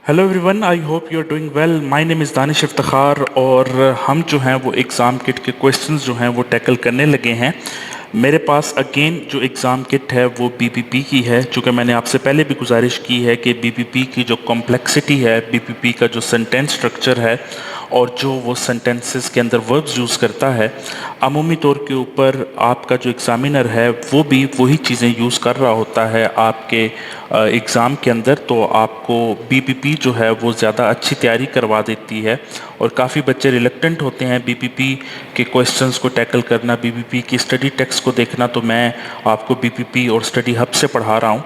Hello everyone, I hope you are doing well. My name is Danish Iftikhar और हम जो हैं वो एग्ज़ाम किट के क्वेश्चंस जो हैं वो टैकल करने लगे हैं। मेरे पास अगेन जो एग्ज़ाम किट है वो बीपीपी की है। चूँकि मैंने आपसे पहले भी गुजारिश की है कि बीपीपी की जो कॉम्प्लेक्सिटी है, बीपीपी का जो सेंटेंस स्ट्रक्चर है और जो वो सेंटेंसेस के अंदर वर्ब्स यूज़ करता है, अमूमी तौर के ऊपर आपका जो एग्ज़ामिनर है वो भी वही चीज़ें यूज़ कर रहा होता है आपके एग्ज़ाम के अंदर। तो आपको बीपीपी जो है वो ज़्यादा अच्छी तैयारी करवा देती है और काफ़ी बच्चे रिलक्टेंट होते हैं बीपीपी के क्वेश्चंस को टैकल करना, बीपीपी की स्टडी टेक्स्ट को देखना। तो मैं आपको बीपीपी और स्टडी हब से पढ़ा रहा हूँ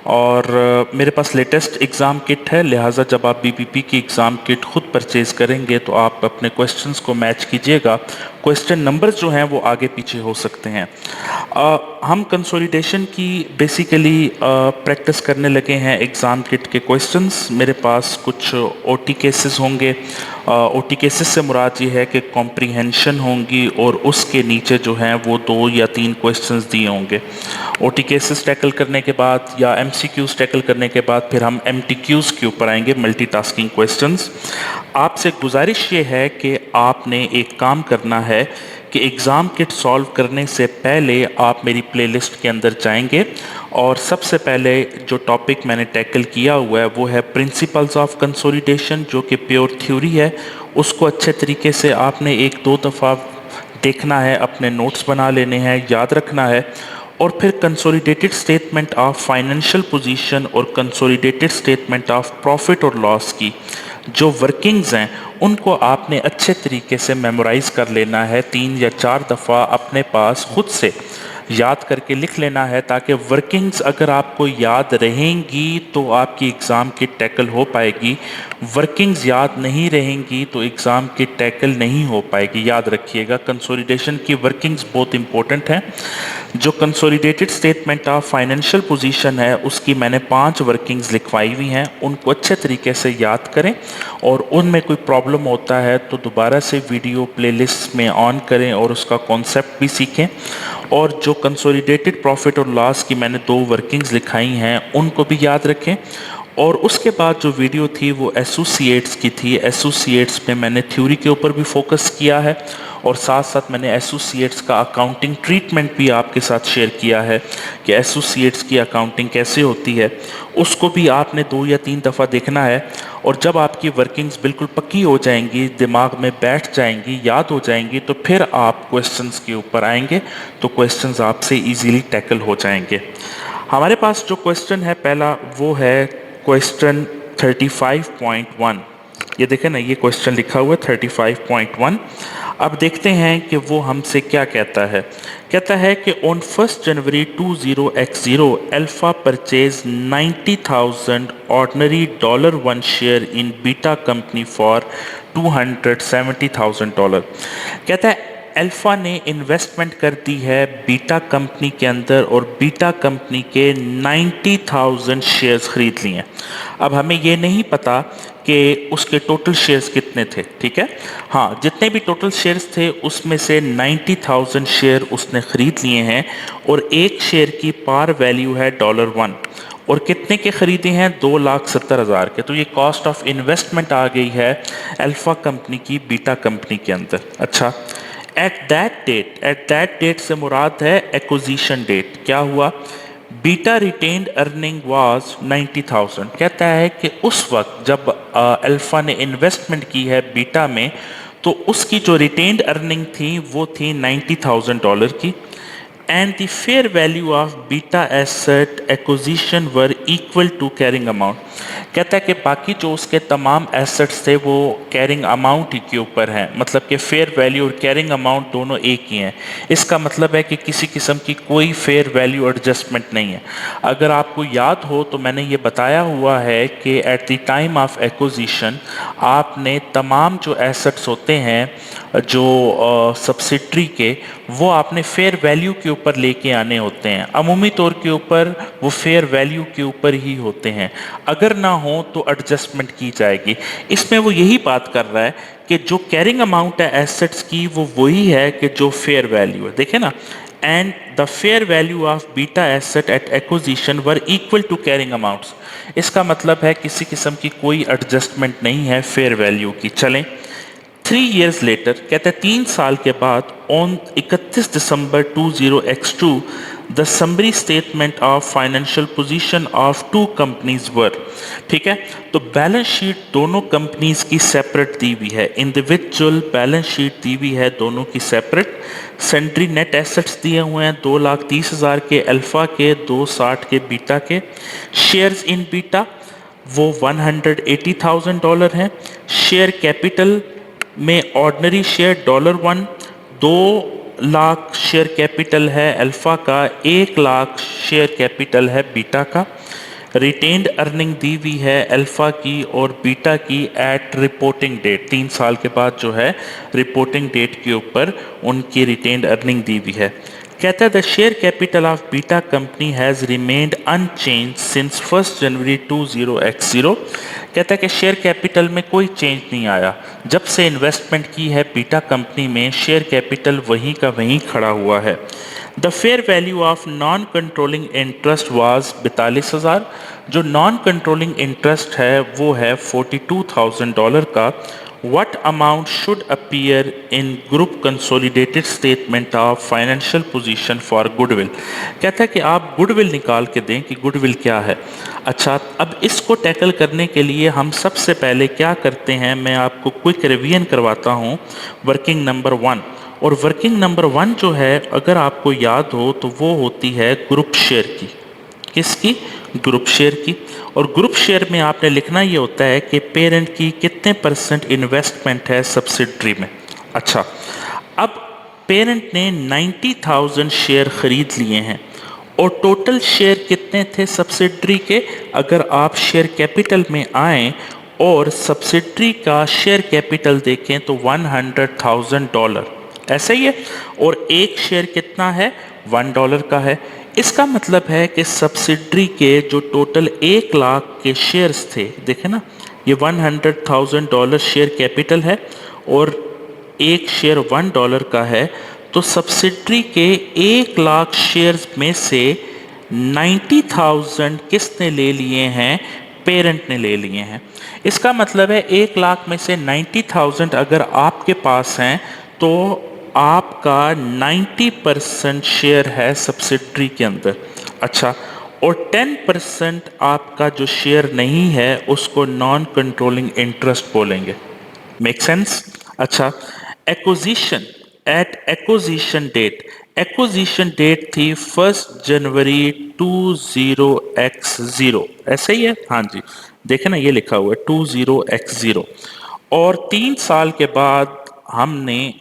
और मेरे पास लेटेस्ट एग्ज़ाम किट है, लिहाजा जब आप बीपीपी की एग्ज़ाम किट खुद परचेज़ करेंगे तो आप अपने क्वेश्चंस को मैच कीजिएगा। क्वेश्चन नंबर्स जो हैं वो आगे पीछे हो सकते हैं। हम कंसोलिडेशन की बेसिकली प्रैक्टिस करने लगे हैं एग्ज़ाम किट के क्वेश्चंस। मेरे पास कुछ ओटी केसेस होंगे। ओटी केसेस से मुराद ये है कि कॉम्प्रीहेंशन होंगी और उसके नीचे जो हैं वो 2 या 3 क्वेश्चंस दिए होंगे। ओटी केसेस टैकल करने के बाद या एमसीक्यूज टैकल करने के बाद फिर हम एमटीक्यूज के ऊपर आएंगे, मल्टीटास्किंग क्वेश्चंस। आपसे गुजारिश ये है कि आपने एक काम करना है कि एग्ज़ाम किट सॉल्व करने से पहले आप मेरी प्लेलिस्ट के अंदर जाएंगे और सबसे पहले जो टॉपिक मैंने टैकल किया हुआ है वो है प्रिंसिपल्स ऑफ कंसोलिडेशन, जो कि प्योर थ्योरी है। उसको अच्छे तरीके से आपने 1-2 दफ़ा देखना है, अपने नोट्स बना लेने हैं, याद रखना है। और फिर consolidated statement of financial position और कंसोलिडेटेड स्टेटमेंट ऑफ प्रॉफिट और लॉस की जो वर्किंग्स हैं उनको आपने अच्छे तरीके से मेमोराइज कर लेना है। 3 या 4 दफ़ा अपने पास खुद से याद करके लिख लेना है, ताकि वर्किंग्स अगर आपको याद रहेंगी तो आपकी एग्ज़ाम की टैकल हो पाएगी। वर्किंग्स याद नहीं रहेंगी तो एग्ज़ाम की टैकल नहीं हो पाएगी। याद रखिएगा, कंसोलिडेशन की वर्किंग्स बहुत इंपॉर्टेंट हैं। जो consolidated statement of financial position है उसकी मैंने 5 वर्किंग्स लिखवाई हुई हैं, उनको अच्छे तरीके से याद करें और उनमें कोई प्रॉब्लम होता है तो दोबारा से वीडियो प्लेलिस्ट में ऑन करें और उसका कॉन्सेप्ट भी सीखें। और जो कंसोलिडेटेड प्रॉफिट और लॉस की मैंने 2 वर्किंग्स लिखाई हैं उनको भी याद रखें। और उसके बाद जो वीडियो थी वो एसोसिएट्स की थी। एसोसिएट्स में मैंने थ्योरी के ऊपर भी फोकस किया है और साथ साथ मैंने एसोसिएट्स का अकाउंटिंग ट्रीटमेंट भी आपके साथ शेयर किया है कि एसोसिएट्स की अकाउंटिंग कैसे होती है। उसको भी आपने 2 या 3 दफ़ा देखना है और जब आपकी वर्किंग्स बिल्कुल पक्की हो जाएंगी, दिमाग में बैठ जाएंगी, याद हो जाएंगी, तो फिर आप क्वेश्चंस के ऊपर आएंगे तो क्वेश्चंस आपसे इजीली टैकल हो जाएंगे। हमारे पास जो क्वेश्चन है पहला वो है क्वेश्चन 35.1। ये देखें ना, ये क्वेश्चन लिखा हुआ है 35.1। अब देखते हैं कि वो हमसे क्या कहता है। कहता है कि on 1 January 20x0 alpha purchase 90,000 ordinary $1 share in beta company for $270,000। कहता है अल्फा ने इन्वेस्टमेंट कर दी है बीटा कंपनी के अंदर और बीटा कंपनी के 90,000 शेयर्स खरीद लिए हैं। अब हमें ये नहीं पता कि उसके टोटल शेयर्स कितने थे, ठीक है। हाँ, जितने भी टोटल शेयर्स थे उसमें से 90,000 शेयर उसने खरीद लिए हैं और एक शेयर की पार वैल्यू है $1 और कितने के खरीदे हैं 2,70,000 के। तो ये कॉस्ट ऑफ इन्वेस्टमेंट आ गई है अल्फा कंपनी की बीटा कंपनी के अंदर। अच्छा, एट दैट डेट से मुराद है एक्विजिशन डेट। क्या हुआ? Beta retained earning was 90,000। कहता है कि उस वक्त जब अल्फा ने इन्वेस्टमेंट की है बीटा में तो उसकी जो रिटेन्ड अर्निंग थी वो थी $90,000 की। And the fair value of Beta asset acquisition were equal to carrying amount. कहता है कि बाकी जो उसके तमाम एसेट्स थे वो कैरिंग अमाउंट ही के ऊपर हैं, मतलब कि फेयर वैल्यू और कैरिंग अमाउंट दोनों एक ही हैं। इसका मतलब है कि किसी किस्म की कोई फेयर वैल्यू एडजस्टमेंट नहीं है। अगर आपको याद हो तो मैंने ये बताया हुआ है कि at the time of acquisition आपने तमाम जो एसेट्स होते हैं जो सब्सिडरी के, वो आपने फेयर वैल्यू के ऊपर लेके आने होते हैं। अमूमी तौर के ऊपर वो फेयर वैल्यू के ऊपर ही होते हैं, अगर ना हो तो एडजस्टमेंट की जाएगी। इसमें वो यही बात कर रहा है कि जो कैरिंग अमाउंट है एसेट्स की वो वही है कि जो फेयर वैल्यू है। देखें ना, and the fair value of beta asset at acquisition were equal to carrying amounts। इसका मतलब है किसी किस्म की कोई एडजस्टमेंट नहीं है फेयर वैल्यू की। चलें 3 years later, कहते हैं 3 साल के बाद, on 31 December 20x2 the summary statement of financial position of two companies were. ठीक है, तो बैलेंस शीट दोनों कंपनीज की सेपरेट दी हुई है, इंडिविजुअल बैलेंस शीट दी हुई है दोनों की सेपरेट। सेंट्री नेट एसेट्स दिए हुए हैं 2,30,000 के अल्फा के, 260 के बीटा के। शेयर्स इन बीटा वो $180,000 हैं। शेयर कैपिटल में ordinary share $1, 2 lakh share capital है अल्फा का, 1 लाख शेयर कैपिटल है बीटा का। रिटेन्ड अर्निंग दी हुई है अल्फा की और बीटा की एट रिपोर्टिंग डेट, 3 साल के बाद जो है रिपोर्टिंग डेट के ऊपर उनकी रिटेन्ड अर्निंग दी हुई है। कहता है the share capital of Beta company has remained unchanged since 1 January 20x0। कहता है कि शेयर कैपिटल में कोई चेंज नहीं आया, जब से इन्वेस्टमेंट की है बीटा कंपनी में शेयर कैपिटल वहीं का वहीं खड़ा हुआ है। The fair value of non controlling interest was 42,000। जो नॉन कंट्रोलिंग इंटरेस्ट है वो है $42,000 का। What amount should appear in group consolidated statement of financial position for goodwill। कहता है कि आप गुडविल निकाल के दें कि गुडविल क्या है। अच्छा, अब इसको टैकल करने के लिए हम सबसे पहले क्या करते हैं, मैं आपको क्विक रिवीजन करवाता हूँ वर्किंग नंबर 1। और वर्किंग नंबर 1 जो है, अगर आपको याद हो तो वो होती है ग्रुप शेयर की। किसकी? ग्रुप शेयर की। और ग्रुप शेयर में आपने लिखना ये होता है कि पेरेंट की कितने % इन्वेस्टमेंट है सब्सिडरी में। अच्छा, अब पेरेंट ने 90,000 शेयर खरीद लिए हैं और टोटल शेयर कितने थे सब्सिडरी के? अगर आप शेयर कैपिटल में आएँ और सब्सिडरी का शेयर कैपिटल देखें तो $100,000 ऐसा ही है, और एक शेयर कितना है? $1 का है। इसका मतलब है कि सब्सिडरी के जो टोटल 1 लाख के शेयर्स थे, देखें ना, ये $100,000 शेयर कैपिटल है और एक शेयर $1 का है। तो सब्सिडरी के 1 लाख शेयर्स में से 90,000 किसने ले लिए हैं? पेरेंट ने ले लिए हैं। इसका मतलब है 1 लाख में से 90,000 अगर आपके पास हैं तो आपका 90% शेयर है सब्सिडरी के अंदर। अच्छा, और 10% आपका जो शेयर नहीं है उसको नॉन कंट्रोलिंग इंटरेस्ट बोलेंगे। Make sense? अच्छा, acquisition at acquisition date, acquisition date थी 1 जनवरी 20x0, ऐसे ही है? हाँ जी, देखे ना, ये लिखा हुआ है 20x0। और 3 साल के बाद हमने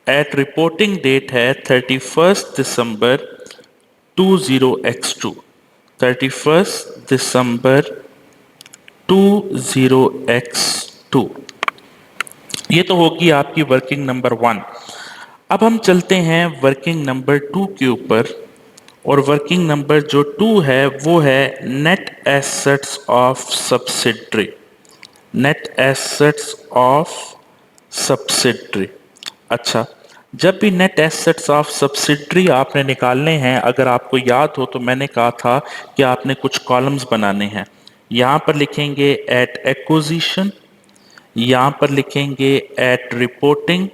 एट रिपोर्टिंग डेट है 31 दिसंबर 20x2, 31 दिसंबर 20x2। ये तो होगी आपकी वर्किंग नंबर 1। अब हम चलते हैं वर्किंग नंबर 2 के ऊपर, और वर्किंग नंबर जो 2 है वो है net assets of subsidiary. Net assets of subsidiary. अच्छा, जब भी नेट एसेट्स ऑफ सब्सिडरी आपने निकालने हैं, अगर आपको याद हो तो मैंने कहा था कि आपने कुछ कॉलम्स बनाने हैं। यहाँ पर लिखेंगे एट एक्विजिशन, यहाँ पर लिखेंगे एट रिपोर्टिंग,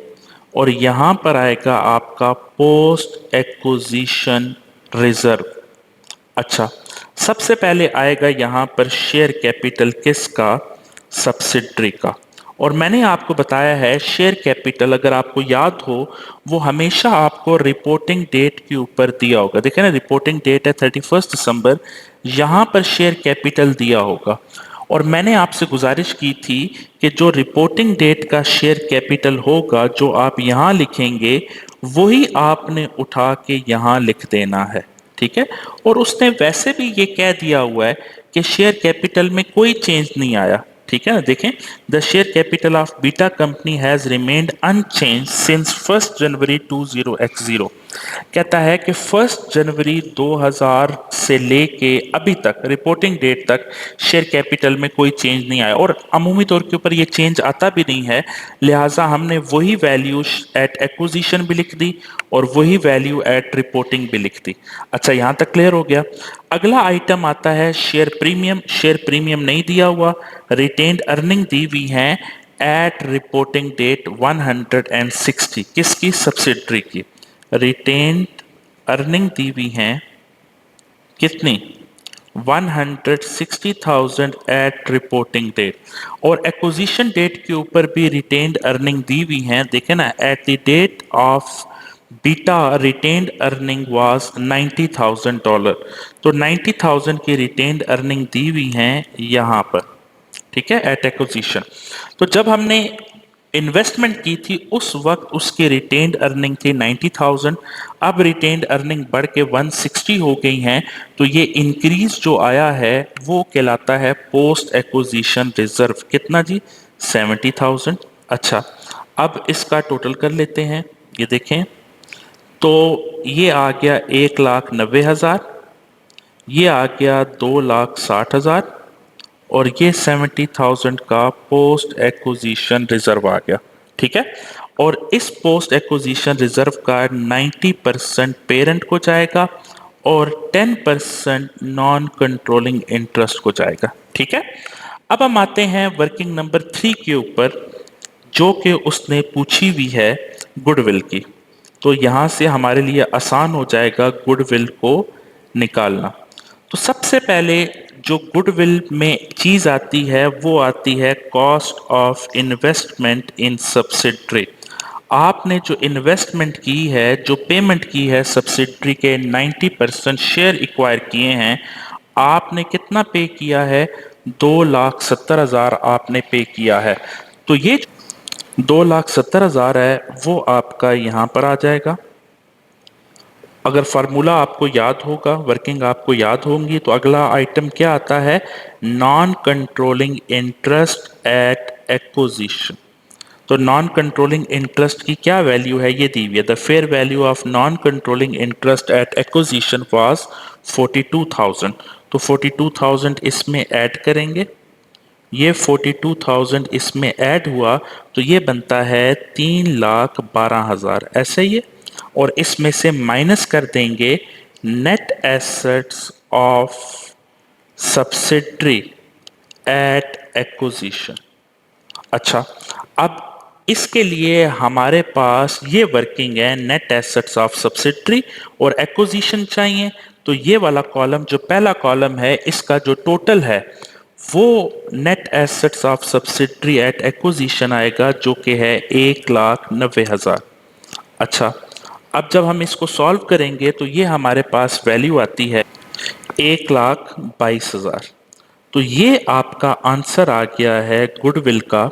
और यहाँ पर आएगा आपका पोस्ट एक्विजिशन रिजर्व। अच्छा, सबसे पहले आएगा यहाँ पर शेयर कैपिटल किसका? सब्सिडरी का। और मैंने आपको बताया है शेयर कैपिटल, अगर आपको याद हो, वो हमेशा आपको रिपोर्टिंग डेट के ऊपर दिया होगा। देखें ना, रिपोर्टिंग डेट है 31 दिसंबर, यहाँ पर शेयर कैपिटल दिया होगा। और मैंने आपसे गुजारिश की थी कि जो रिपोर्टिंग डेट का शेयर कैपिटल होगा जो आप यहाँ लिखेंगे वही आपने उठा के यहाँ लिख देना है। ठीक है, और उसने वैसे भी ये कह दिया हुआ है कि शेयर कैपिटल में कोई चेंज नहीं आया। ठीक है ना, देखें, the share capital of Beta company has remained unchanged since 1 January 20x0। कहता है कि 1 जनवरी 2000 से लेके अभी तक रिपोर्टिंग डेट तक शेयर कैपिटल में कोई चेंज नहीं आया और अमूमी तौर के ऊपर ये चेंज आता भी नहीं है, लिहाजा हमने वही वैल्यू एट एक्विजिशन भी लिख दी और वही वैल्यू एट रिपोर्टिंग भी लिख दी। अच्छा, यहां तक क्लियर हो गया। अगला आइटम आता है शेयर प्रीमियम। शेयर प्रीमियम नहीं दिया हुआ, रिटेन्ड अर्निंग दी हुई है एट रिपोर्टिंग डेट 160। किसकी? सब्सिडरी की। रिटेन्ड अर्निंग दी हुई है कितनी? 160,000 एट रिपोर्टिंग डेट और एक्विजिशन डेट के ऊपर भी रिटेन्ड अर्निंग दी हुई है। देखे ना, at the date of Beta retained earning was $90,000। तो 90,000 की रिटेन्ड अर्निंग दी हुई है यहां पर, ठीक है, एट एक्विजिशन। तो जब हमने इन्वेस्टमेंट की थी उस वक्त उसकी रिटेन्ड अर्निंग थी 90,000, अब रिटेन्ड अर्निंग बढ़ के 160 हो गई हैं, तो ये इंक्रीज जो आया है वो कहलाता है पोस्ट एक्विजिशन रिजर्व। कितना जी? 70,000। अच्छा, अब इसका टोटल कर लेते हैं। ये देखें तो ये आ गया 1,90,000, ये आ गया 2,60,000 और ये 70,000 का पोस्ट एक्विजिशन रिजर्व आ गया, ठीक है। और इस पोस्ट एक्विजिशन रिजर्व का 90% पेरेंट को जाएगा और 10% नॉन कंट्रोलिंग इंटरेस्ट को जाएगा, ठीक है। अब हम आते हैं वर्किंग नंबर 3 के ऊपर, जो कि उसने पूछी हुई है गुडविल की। तो यहां से हमारे लिए आसान हो जाएगा गुडविल को निकालना। तो सबसे पहले जो गुडविल में चीज आती है वो आती है cost of investment in subsidiary. आपने जो इन्वेस्टमेंट की है, जो पेमेंट की है सब्सिडरी के 90% शेयर एक्वायर किए हैं, आपने कितना पे किया है? 2,70,000 आपने पे किया है। तो ये 2,70,000 है वो आपका यहां पर आ जाएगा। अगर फार्मूला आपको याद होगा, वर्किंग आपको याद होंगी, तो अगला आइटम क्या आता है? Non controlling interest at acquisition. तो नॉन कंट्रोलिंग इंटरेस्ट की क्या वैल्यू है? ये दी हुई है। The fair value of non controlling interest at acquisition was 42,000। तो 42,000 इसमें ऐड करेंगे, ये 42,000 इसमें ऐड हुआ तो ये बनता है 3,12,000, ऐसे ही है। और इसमें से माइनस कर देंगे net assets of subsidiary at acquisition. अच्छा, अब इसके लिए हमारे पास ये वर्किंग है, नेट एसेट्स ऑफ सब्सिडरी और एक्विजिशन चाहिए। तो ये वाला कॉलम, जो पहला कॉलम है, इसका जो टोटल है वो net assets of subsidiary at acquisition आएगा, जो कि है 1,90,000। अच्छा, अब जब हम इसको सॉल्व करेंगे तो ये हमारे पास वैल्यू आती है 1,22,000। तो ये आपका आंसर आ गया है गुडविल का।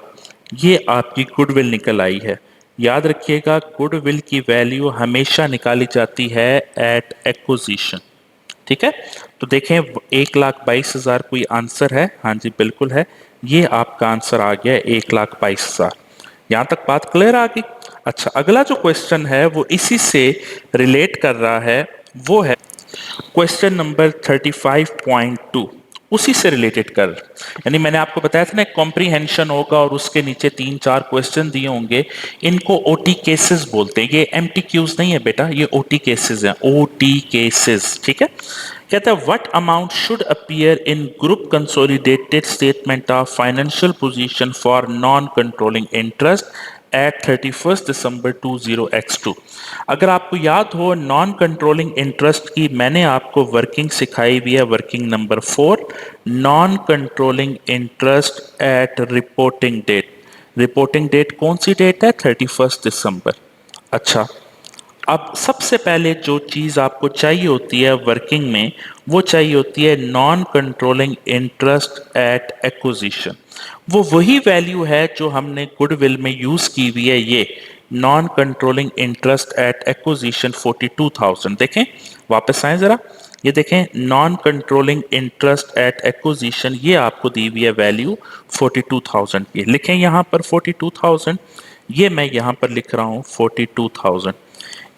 ये आपकी गुडविल निकल आई है। याद रखिएगा, गुडविल की वैल्यू हमेशा निकाली जाती है एट एक्विजिशन, ठीक है। तो देखें 1,22,000 कोई आंसर है? हाँ जी, बिल्कुल है। ये आपका आंसर आ गया 1,22,000। यहां तक बात क्लियर आ गई? अच्छा, अगला जो क्वेश्चन है वो इसी से रिलेट कर रहा है, वो है क्वेश्चन नंबर 35.2। उसी से रिलेटेड कर, यानी मैंने आपको बताया था ना, कॉम्प्रीहेंशन होगा और उसके नीचे 3-4 क्वेश्चन दिए होंगे। इनको ओटी केसेस बोलते हैं। ये एमटीक्यूज नहीं है बेटा, ये ओटी केसेस हैं, ओटी केसेस, ठीक है। कहता है what amount should appear in group consolidated statement of financial position for non controlling interest eight 31 December 20x2। अगर आपको याद हो, नॉन कंट्रोलिंग इंटरेस्ट की मैंने आपको वर्किंग सिखाई हुई है, working number 4, non controlling interest at reporting date. Reporting date कौन सी डेट है? 31 दिसंबर। अच्छा, अब सबसे पहले जो चीज आपको चाहिए होती है वर्किंग में, वो चाहिए होती है non controlling interest at acquisition. वो वही वैल्यू है जो हमने गुडविल में यूज की हुई है, ये non controlling interest at acquisition 42,000। देखें, वापस आए जरा, ये देखें non controlling interest at acquisition, ये आपको दी हुई है वैल्यू 42,000 की। लिखें यहां पर 42,000, ये मैं यहां पर लिख रहा हूं 42,000।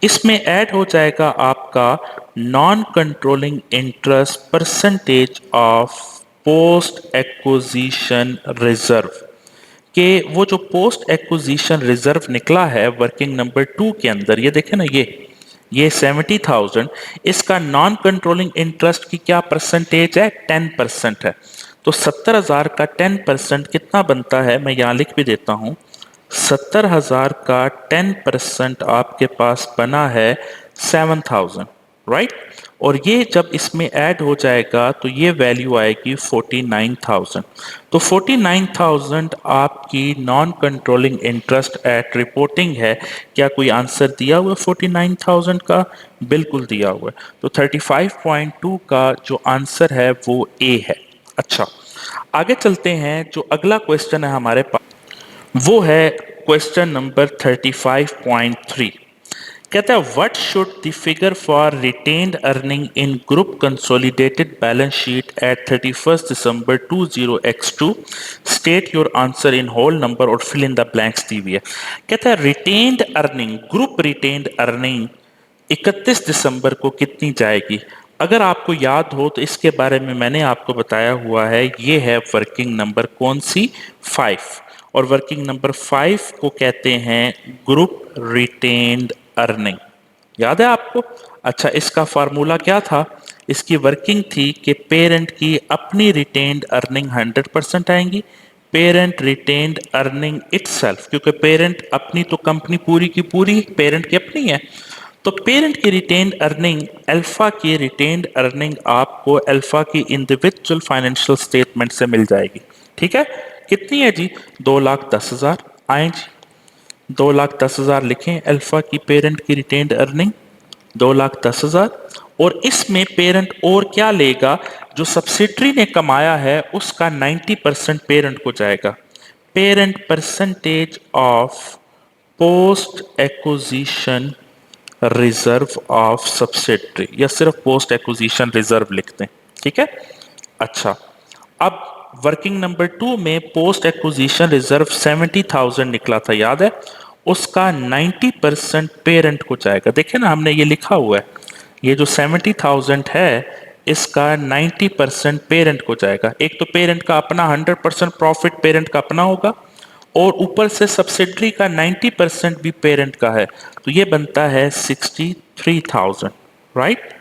इसमें ऐड हो जाएगा आपका non controlling interest percentage of post acquisition reserve के वो जो पोस्ट एक्विजिशन रिजर्व निकला है वर्किंग नंबर 2 के अंदर, ये देखे ना, ये 70,000, इसका नॉन कंट्रोलिंग इंटरेस्ट की क्या परसेंटेज है? 10% है। तो 70,000 का 10% कितना बनता है? मैं यहां लिख भी देता हूं। 70,000 का 10% आपके पास बना है 7,000, राइट। और ये जब इसमें ऐड हो जाएगा तो ये वैल्यू आएगी 49,000। तो 49,000 आपकी non controlling interest at reporting है। क्या कोई आंसर दिया हुआ 49,000 का? बिल्कुल दिया हुआ है। तो 35.2 का जो आंसर है वो ए है। अच्छा, आगे चलते हैं। जो अगला क्वेश्चन है हमारे पास वो है क्वेश्चन नंबर 35.3। कहता है what should the figure for retained earning in group consolidated balance sheet at 31 December 20x2। State your answer in whole number और फिल इन द ब्लैंक्स दी हुई है। कहता है retained earning, group retained earning 31 दिसंबर को कितनी जाएगी? अगर आपको याद हो तो इसके बारे में मैंने आपको बताया हुआ है। ये है वर्किंग नंबर कौन सी? 5। और वर्किंग नंबर 5 को कहते हैं ग्रुप रिटेन्ड अर्निंग। याद है आपको? अच्छा, इसका फार्मूला क्या था? इसकी वर्किंग थी कि पेरेंट की अपनी रिटेन्ड अर्निंग 100% आएंगी। पेरेंट रिटेन्ड अर्निंग इटसेल्फ, क्योंकि पेरेंट अपनी तो कंपनी पूरी की पूरी पेरेंट की अपनी है, तो पेरेंट की रिटेन्ड अर्निंग अल्फा की रिटेन्ड अर्निंग आपको अल्फा की इंडिविजुअल फाइनेंशियल स्टेटमेंट से मिल जाएगी। ठीक है, कितनी है जी? 2,10,000 आए जी। 2,10,000 लिखें, अल्फा की पेरेंट की रिटेन्ड अर्निंग 2,10,000। और इसमें पेरेंट और क्या लेगा? जो सब्सिडरी ने कमाया है उसका 90% पेरेंट को जाएगा। Parent percentage of post acquisition reserve of subsidiary, या सिर्फ पोस्ट एक्विजिशन रिजर्व लिखते हैं। ठीक है। अच्छा, अब वर्किंग नंबर 2 में पोस्ट एक्विजिशन रिजर्व 70,000 निकला था, याद है? उसका 90% पेरेंट को जाएगा। देखिए ना, हमने ये लिखा हुआ है, ये जो 70,000 है इसका 90% पेरेंट को जाएगा। एक तो पेरेंट का अपना 100% प्रॉफिट पेरेंट का अपना होगा, और ऊपर से सब्सिडरी का 90% भी पेरेंट का है, तो ये बनता है 63,000, राइट।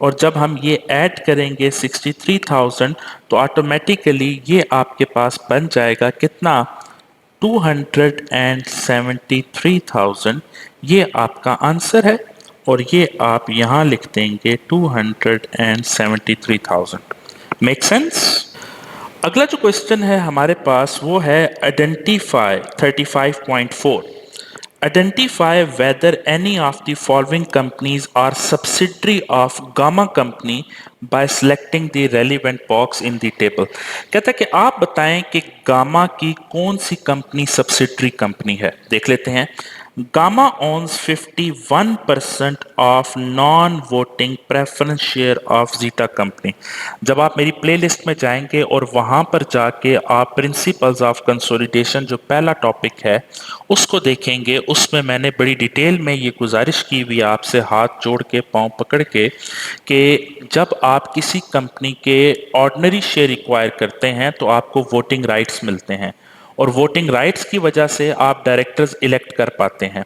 और जब हम ये ऐड करेंगे 63,000 तो ऑटोमेटिकली ये आपके पास बन जाएगा कितना? 273,000। ये आपका आंसर है, और ये आप यहां लिख देंगे 273,000। Make sense? अगला जो क्वेश्चन है हमारे पास वो है identify 35.4। Identify whether any of the following companies are subsidiary of Gamma company by selecting the relevant box in the table. कहता है कि आप बताएं कि गामा की कौन सी कंपनी सब्सिडरी कंपनी है। देख लेते हैं। Gamma owns 51% of non voting preference share of zeta company. जब आप मेरी प्लेलिस्ट में जाएंगे और वहां पर जाके आप प्रिंसिपल्स ऑफ कंसोलिडेशन जो पहला टॉपिक है उसको देखेंगे, उसमें मैंने बड़ी डिटेल में ये गुजारिश की हुई आपसे हाथ जोड़ के पांव पकड़ के कि जब आप किसी कंपनी के ऑर्डिनरी शेयर एक्वायर करते हैं तो आपको वोटिंग राइट्स मिलते हैं, और वोटिंग राइट्स की वजह से आप डायरेक्टर्स इलेक्ट कर पाते हैं।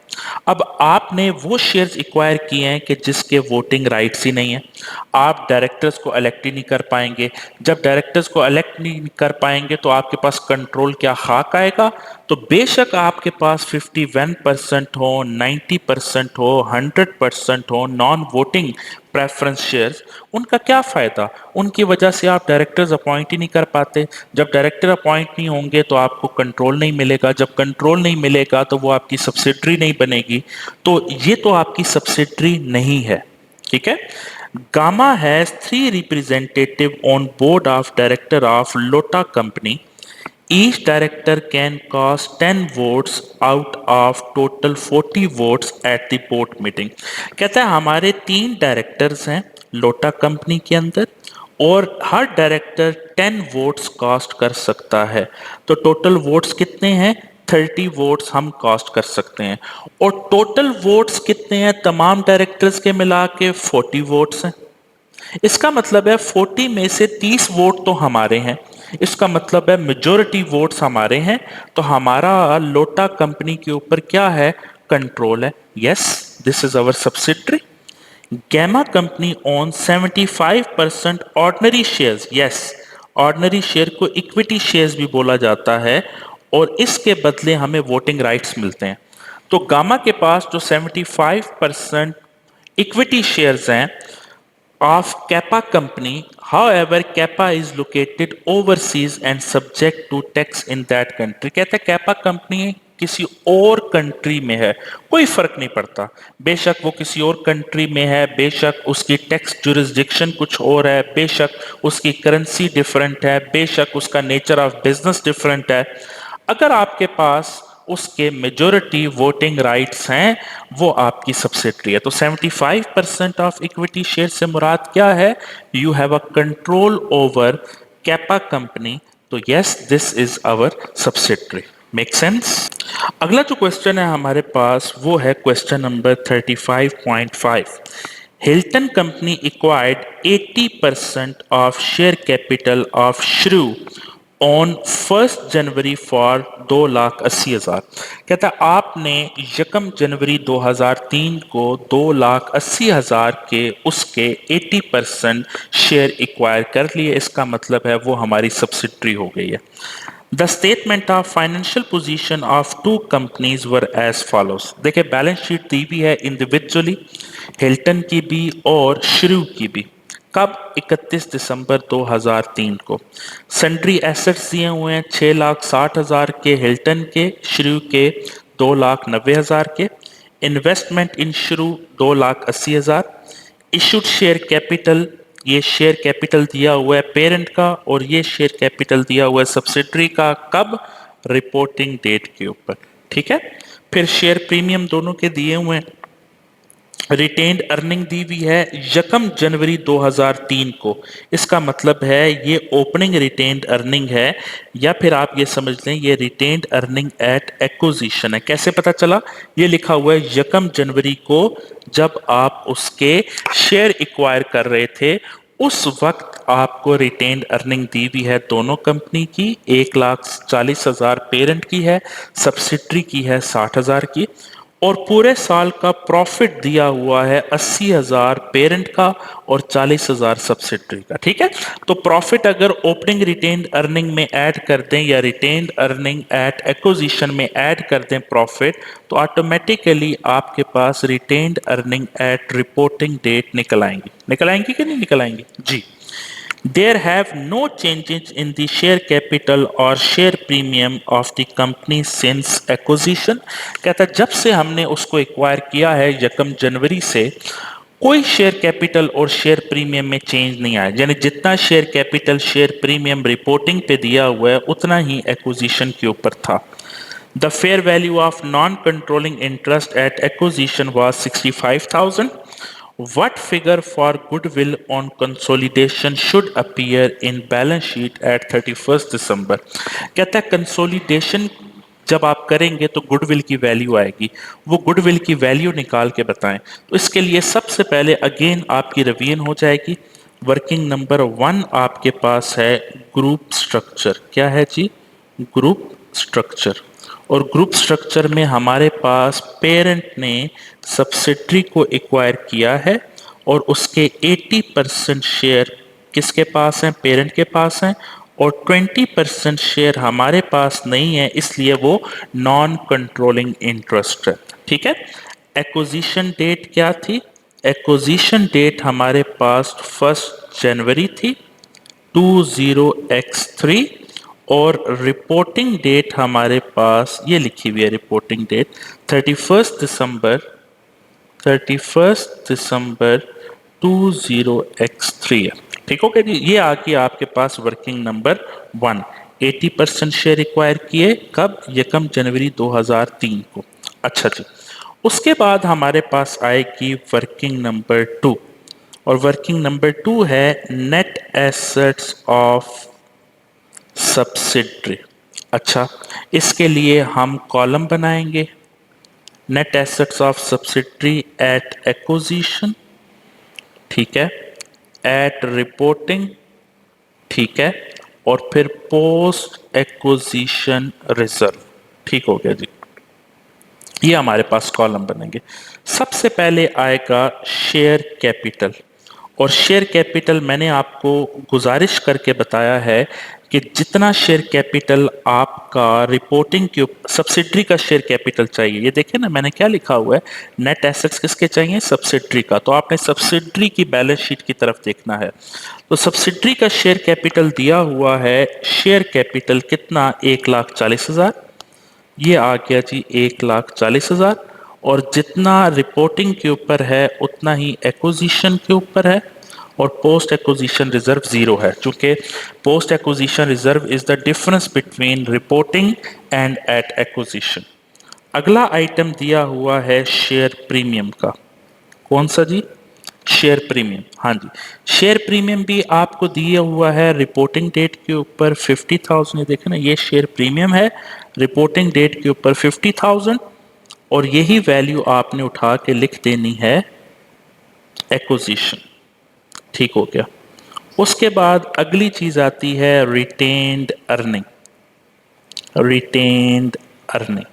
अब आपने वो शेयर्स एक्वायर किए हैं कि जिसके वोटिंग राइट्स ही नहीं है, आप डायरेक्टर्स को इलेक्ट ही नहीं कर पाएंगे। जब डायरेक्टर्स को इलेक्ट नहीं कर पाएंगे तो आपके पास कंट्रोल क्या खाक आएगा? तो बेशक आपके पास 51% हो, 90% हो, 100% हो नॉन वोटिंग प्रेफरेंस शेयर्स, उनका क्या फायदा? उनकी वजह से आप डायरेक्टर्स अपॉइंट ही नहीं कर पाते। जब डायरेक्टर अपॉइंट नहीं होंगे तो आपको कंट्रोल नहीं मिलेगा। जब कंट्रोल नहीं मिलेगा तो वो आपकी सब्सिडरी नहीं बनेगी। तो ये तो आपकी सब्सिडरी नहीं है। ठीक है। Gamma has 3 representative on board of director of लोटा company. Each director can cast 10 votes out of total 40 votes at the board meeting। कहता है हमारे 3 डायरेक्टर्स हैं लोटा कंपनी के अंदर, और हर डायरेक्टर 10 वोट्स कास्ट कर सकता है। तो टोटल वोट्स कितने हैं? 30 वोट्स हम कास्ट कर सकते हैं और टोटल वोट्स कितने हैं तमाम डायरेक्टर्स के मिला के 40 वोट्स हैं। इसका मतलब है 40 में से 30 वोट तो हमारे हैं, इसका मतलब है मेजॉरिटी वोट्स हमारे हैं, तो हमारा लोटा कंपनी के ऊपर क्या है, कंट्रोल है। Yes, this is our subsidiary. Gamma company own 75% ordinary shares. Yes, ordinary share को इक्विटी शेयर्स भी बोला जाता है और इसके बदले हमें वोटिंग राइट्स मिलते हैं। तो गामा के पास जो 75% इक्विटी शेयर्स हैं of Kappa company, however Kappa is located overseas and subject to tax in that country। कहते हैं कैपा कंपनी किसी और कंट्री में है, कोई फर्क नहीं पड़ता, बेशक वो किसी और कंट्री में है, बेशक उसकी टैक्स जुरिस्डिक्शन कुछ और है, बेशक उसकी करेंसी डिफरेंट है, बेशक उसका नेचर ऑफ बिजनेस डिफरेंट है, अगर आपके पास उसके मेजॉरिटी वोटिंग राइट्स हैं वो आपकी सब्सिडरी है। तो 75% ऑफ इक्विटी शेयर से मुराद क्या है, you have a control over Kappa company, तो yes this is our subsidiary. Make sense. अगला जो क्वेश्चन है हमारे पास वो है question number 35.5। Hilton company acquired 80% of share capital of Shrew on 1 January for 2,80,000। कहता है आपने 1 जनवरी 2003 को 2,80,000 के उसके 80% शेयर एक्वायर कर लिए, इसका मतलब है वो हमारी सब्सिडरी हो गई है। The statement of financial position of two companies were as follows. देखिए बैलेंस शीट दी हुई है इंडिविजुअली, हिल्टन की भी और श्रू की भी। कब, 31 दिसंबर 2003 को। सन्ड्री एसेट्स दिए हुए हैं 6,60,000 के हिल्टन के, श्रू के 2,90,000 के। इन्वेस्टमेंट इन श्रू 2,80,000। इशूड शेयर कैपिटल, ये शेयर कैपिटल दिया हुआ है पेरेंट का और ये शेयर कैपिटल दिया हुआ है सब्सिडरी का। कब, रिपोर्टिंग डेट के ऊपर। ठीक है, फिर शेयर प्रीमियम दोनों के दिए हुए हैं। रिटेन्ड अर्निंग दी हुई है 1 जनवरी 2003 को, इसका मतलब है ये ओपनिंग रिटेन्ड अर्निंग है, या फिर आप ये समझ लें ये रिटेन्ड अर्निंग एट एक्विजिशन है। कैसे पता चला, ये लिखा हुआ है 1 जनवरी को जब आप उसके शेयर एक्वायर कर रहे थे उस वक्त आपको रिटेन्ड अर्निंग दी हुई है दोनों कंपनी की। 1,40,000 पेरेंट की है, सब्सिडरी की है 60,000 की, और पूरे साल का प्रॉफिट दिया हुआ है 80,000 पेरेंट का और 40,000 सब्सिडरी का। ठीक है, तो प्रॉफिट अगर ओपनिंग रिटेन्ड अर्निंग में ऐड कर दें या रिटेन्ड अर्निंग एट एक्विजिशन में ऐड कर दें प्रॉफिट, तो ऑटोमेटिकली आपके पास retained earning at reporting date निकल आएंगी कि नहीं निकल आएंगी जी। There have no changes in the share capital or share premium of the company since acquisition। कहता है जब से हमने उसको एक्वायर किया है 1 जनवरी से कोई शेयर कैपिटल और शेयर प्रीमियम में चेंज नहीं आया, यानी जितना share capital share premium reporting पे दिया हुआ है उतना ही एक्विजिशन के ऊपर था। The fair value of non-controlling interest at acquisition was 65,000। What figure for goodwill on consolidation should appear in balance sheet at 31st December। कहता है कंसोलिडेशन जब आप करेंगे तो गुडविल की वैल्यू आएगी, वो गुडविल की वैल्यू निकाल के बताएं। तो इसके लिए सबसे पहले अगेन आपकी रिवीजन हो जाएगी। वर्किंग नंबर 1 आपके पास है ग्रुप स्ट्रक्चर। क्या है जी, ग्रुप स्ट्रक्चर। और ग्रुप स्ट्रक्चर में हमारे पास पेरेंट ने सब्सिडरी को एक्वायर किया है और उसके 80% शेयर किसके पास हैं, पेरेंट के पास हैं, और 20% शेयर हमारे पास नहीं है, इसलिए वो नॉन कंट्रोलिंग इंटरेस्ट है। ठीक है, एक्विजिशन डेट क्या थी, एक्विजिशन डेट हमारे पास 1 जनवरी थी 20x3, और रिपोर्टिंग डेट हमारे पास ये लिखी हुई है, रिपोर्टिंग डेट 31 दिसंबर 20x3 है। ठीक हो गया जी, ये आ गया आपके पास वर्किंग नंबर 1। 80% शेयर एक्वायर किए कब, 1 जनवरी 2003 को। अच्छा जी, उसके बाद हमारे पास आएगी वर्किंग नंबर 2, और वर्किंग नंबर 2 है नेट एसेट्स ऑफ सब्सिडरी। अच्छा, इसके लिए हम कॉलम बनाएंगे, net assets of subsidiary at acquisition, ठीक है, एट रिपोर्टिंग, ठीक है, और फिर पोस्ट एक्विजिशन रिजर्व। ठीक हो गया जी, ये हमारे पास कॉलम बनेंगे। सबसे पहले आएगा शेयर कैपिटल, और शेयर कैपिटल मैंने आपको गुजारिश करके बताया है कि जितना शेयर कैपिटल आपका रिपोर्टिंग के सब्सिडरी का शेयर कैपिटल चाहिए, ये देखिए ना मैंने क्या लिखा हुआ है, नेट एसेट्स किसके चाहिए, सब्सिडरी का, तो आपने सब्सिडरी की बैलेंस शीट की तरफ देखना है। तो सब्सिडरी का शेयर कैपिटल दिया हुआ है, शेयर कैपिटल कितना, 1,40,000, ये आ गया जी 1,40,000, और जितना रिपोर्टिंग के ऊपर है उतना ही एक्विजिशन के ऊपर है, और पोस्ट एक्विजिशन रिजर्व जीरो है, चूंकि post acquisition reserve is the difference between reporting and at acquisition. अगला आइटम दिया हुआ है शेयर प्रीमियम का, कौन सा जी, शेयर प्रीमियम, हाँ जी, शेयर प्रीमियम भी आपको दिया हुआ है रिपोर्टिंग डेट के ऊपर 50,000, ये देखें ना, ये शेयर प्रीमियम है रिपोर्टिंग डेट के ऊपर 50,000, और यही वैल्यू आपने उठा के लिख देनी है एक्विजिशन। ठीक हो गया। उसके बाद अगली चीज आती है retained earning, retained earning,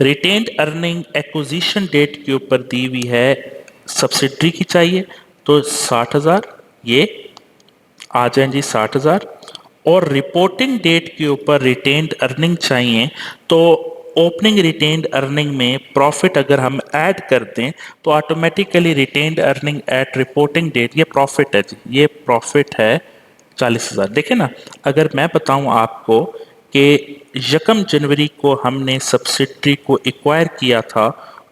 retained earning acquisition date के ऊपर दी हुई है, सब्सिडरी की चाहिए तो 60,000, ये आ जाए जी 60,000, और रिपोर्टिंग डेट के ऊपर रिटेन्ड अर्निंग चाहिए तो ओपनिंग रिटेन्ड अर्निंग में प्रॉफिट अगर हम ऐड कर दें तो automatically retained earning at reporting date, ये प्रॉफिट है जी, ये प्रॉफिट है 40,000। देखिए ना, अगर मैं बताऊं आपको कि 1 जनवरी को हमने सब्सिडरी को एक्वायर किया था,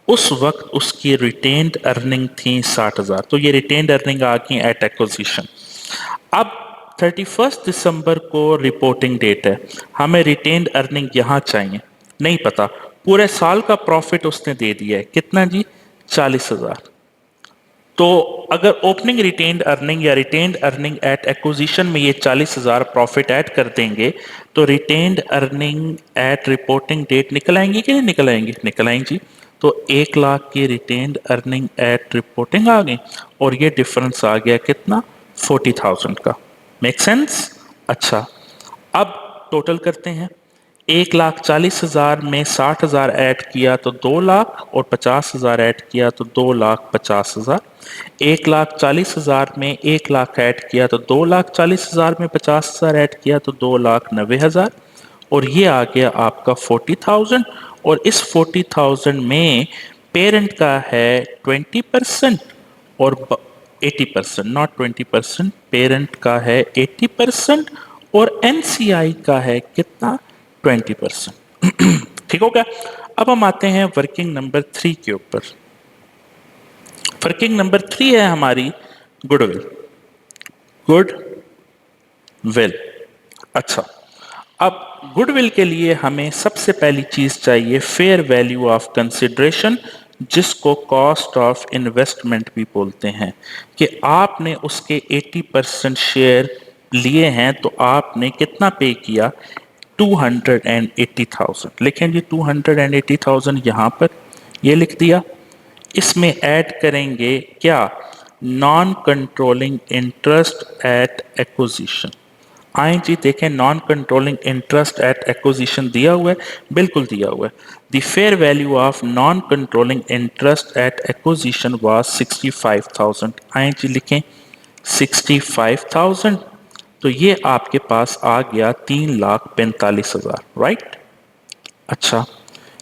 उस वक्त उसकी रिटेन्ड अर्निंग थी 60,000, तो ये रिटेन्ड अर्निंग आ गई एट एक्विजिशन। अब 31 दिसंबर को रिपोर्टिंग डेट है, हमें रिटेन्ड अर्निंग यहां चाहिए, नहीं पता, पूरे साल का प्रॉफिट उसने दे दिया है, कितना जी, 40,000। तो अगर ओपनिंग रिटेन्ड अर्निंग या रिटेन्ड अर्निंग एट एक्विजिशन में ये 40,000 प्रॉफिट ऐड कर देंगे तो retained earning at reporting date निकल आएंगी कि नहीं निकल आएंगी, निकल आएंगी। तो 1,00,000 की रिटेन्ड अर्निंग एट रिपोर्टिंग आ गई, और ये डिफरेंस आ गया कितना, 40,000 का। Make sense? अच्छा, अब टोटल करते हैं, 1,40,000 में 60,000 ऐड किया तो 2,00,000, और 50,000 ऐड किया तो 2,50,000। 1,40,000 में 1,00,000 ऐड किया तो 2,40,000 में 50,000 ऐड किया तो 2,90,000, और ये आ गया आपका 40,000, और इस 40,000 में पेरेंट का है 20% और 80%, नॉट 20%, पेरेंट का है 80% और एनसीआई का है कितना, 20%। ठीक हो गया। अब हम आते हैं वर्किंग नंबर 3 के ऊपर। वर्किंग नंबर 3 है हमारी गुडविल, गुडविल। अच्छा, अब गुडविल के लिए हमें सबसे पहली चीज चाहिए फेयर वैल्यू ऑफ कंसिडरेशन, जिसको कॉस्ट ऑफ इन्वेस्टमेंट भी बोलते हैं, कि आपने उसके 80% शेयर लिए हैं तो आपने कितना पे किया, 280,000। लिखें जी 280,000 यहां पर, ये लिख दिया। इसमें ऐड करेंगे क्या, non controlling interest at acquisition. आए जी देखें, non controlling interest at acquisition दिया हुआ है, बिल्कुल दिया हुआ है। The fair value of non controlling interest at acquisition was 65,000। आए जी लिखें 65,000, तो ये आपके पास आ गया 3,45,000, राइट। अच्छा,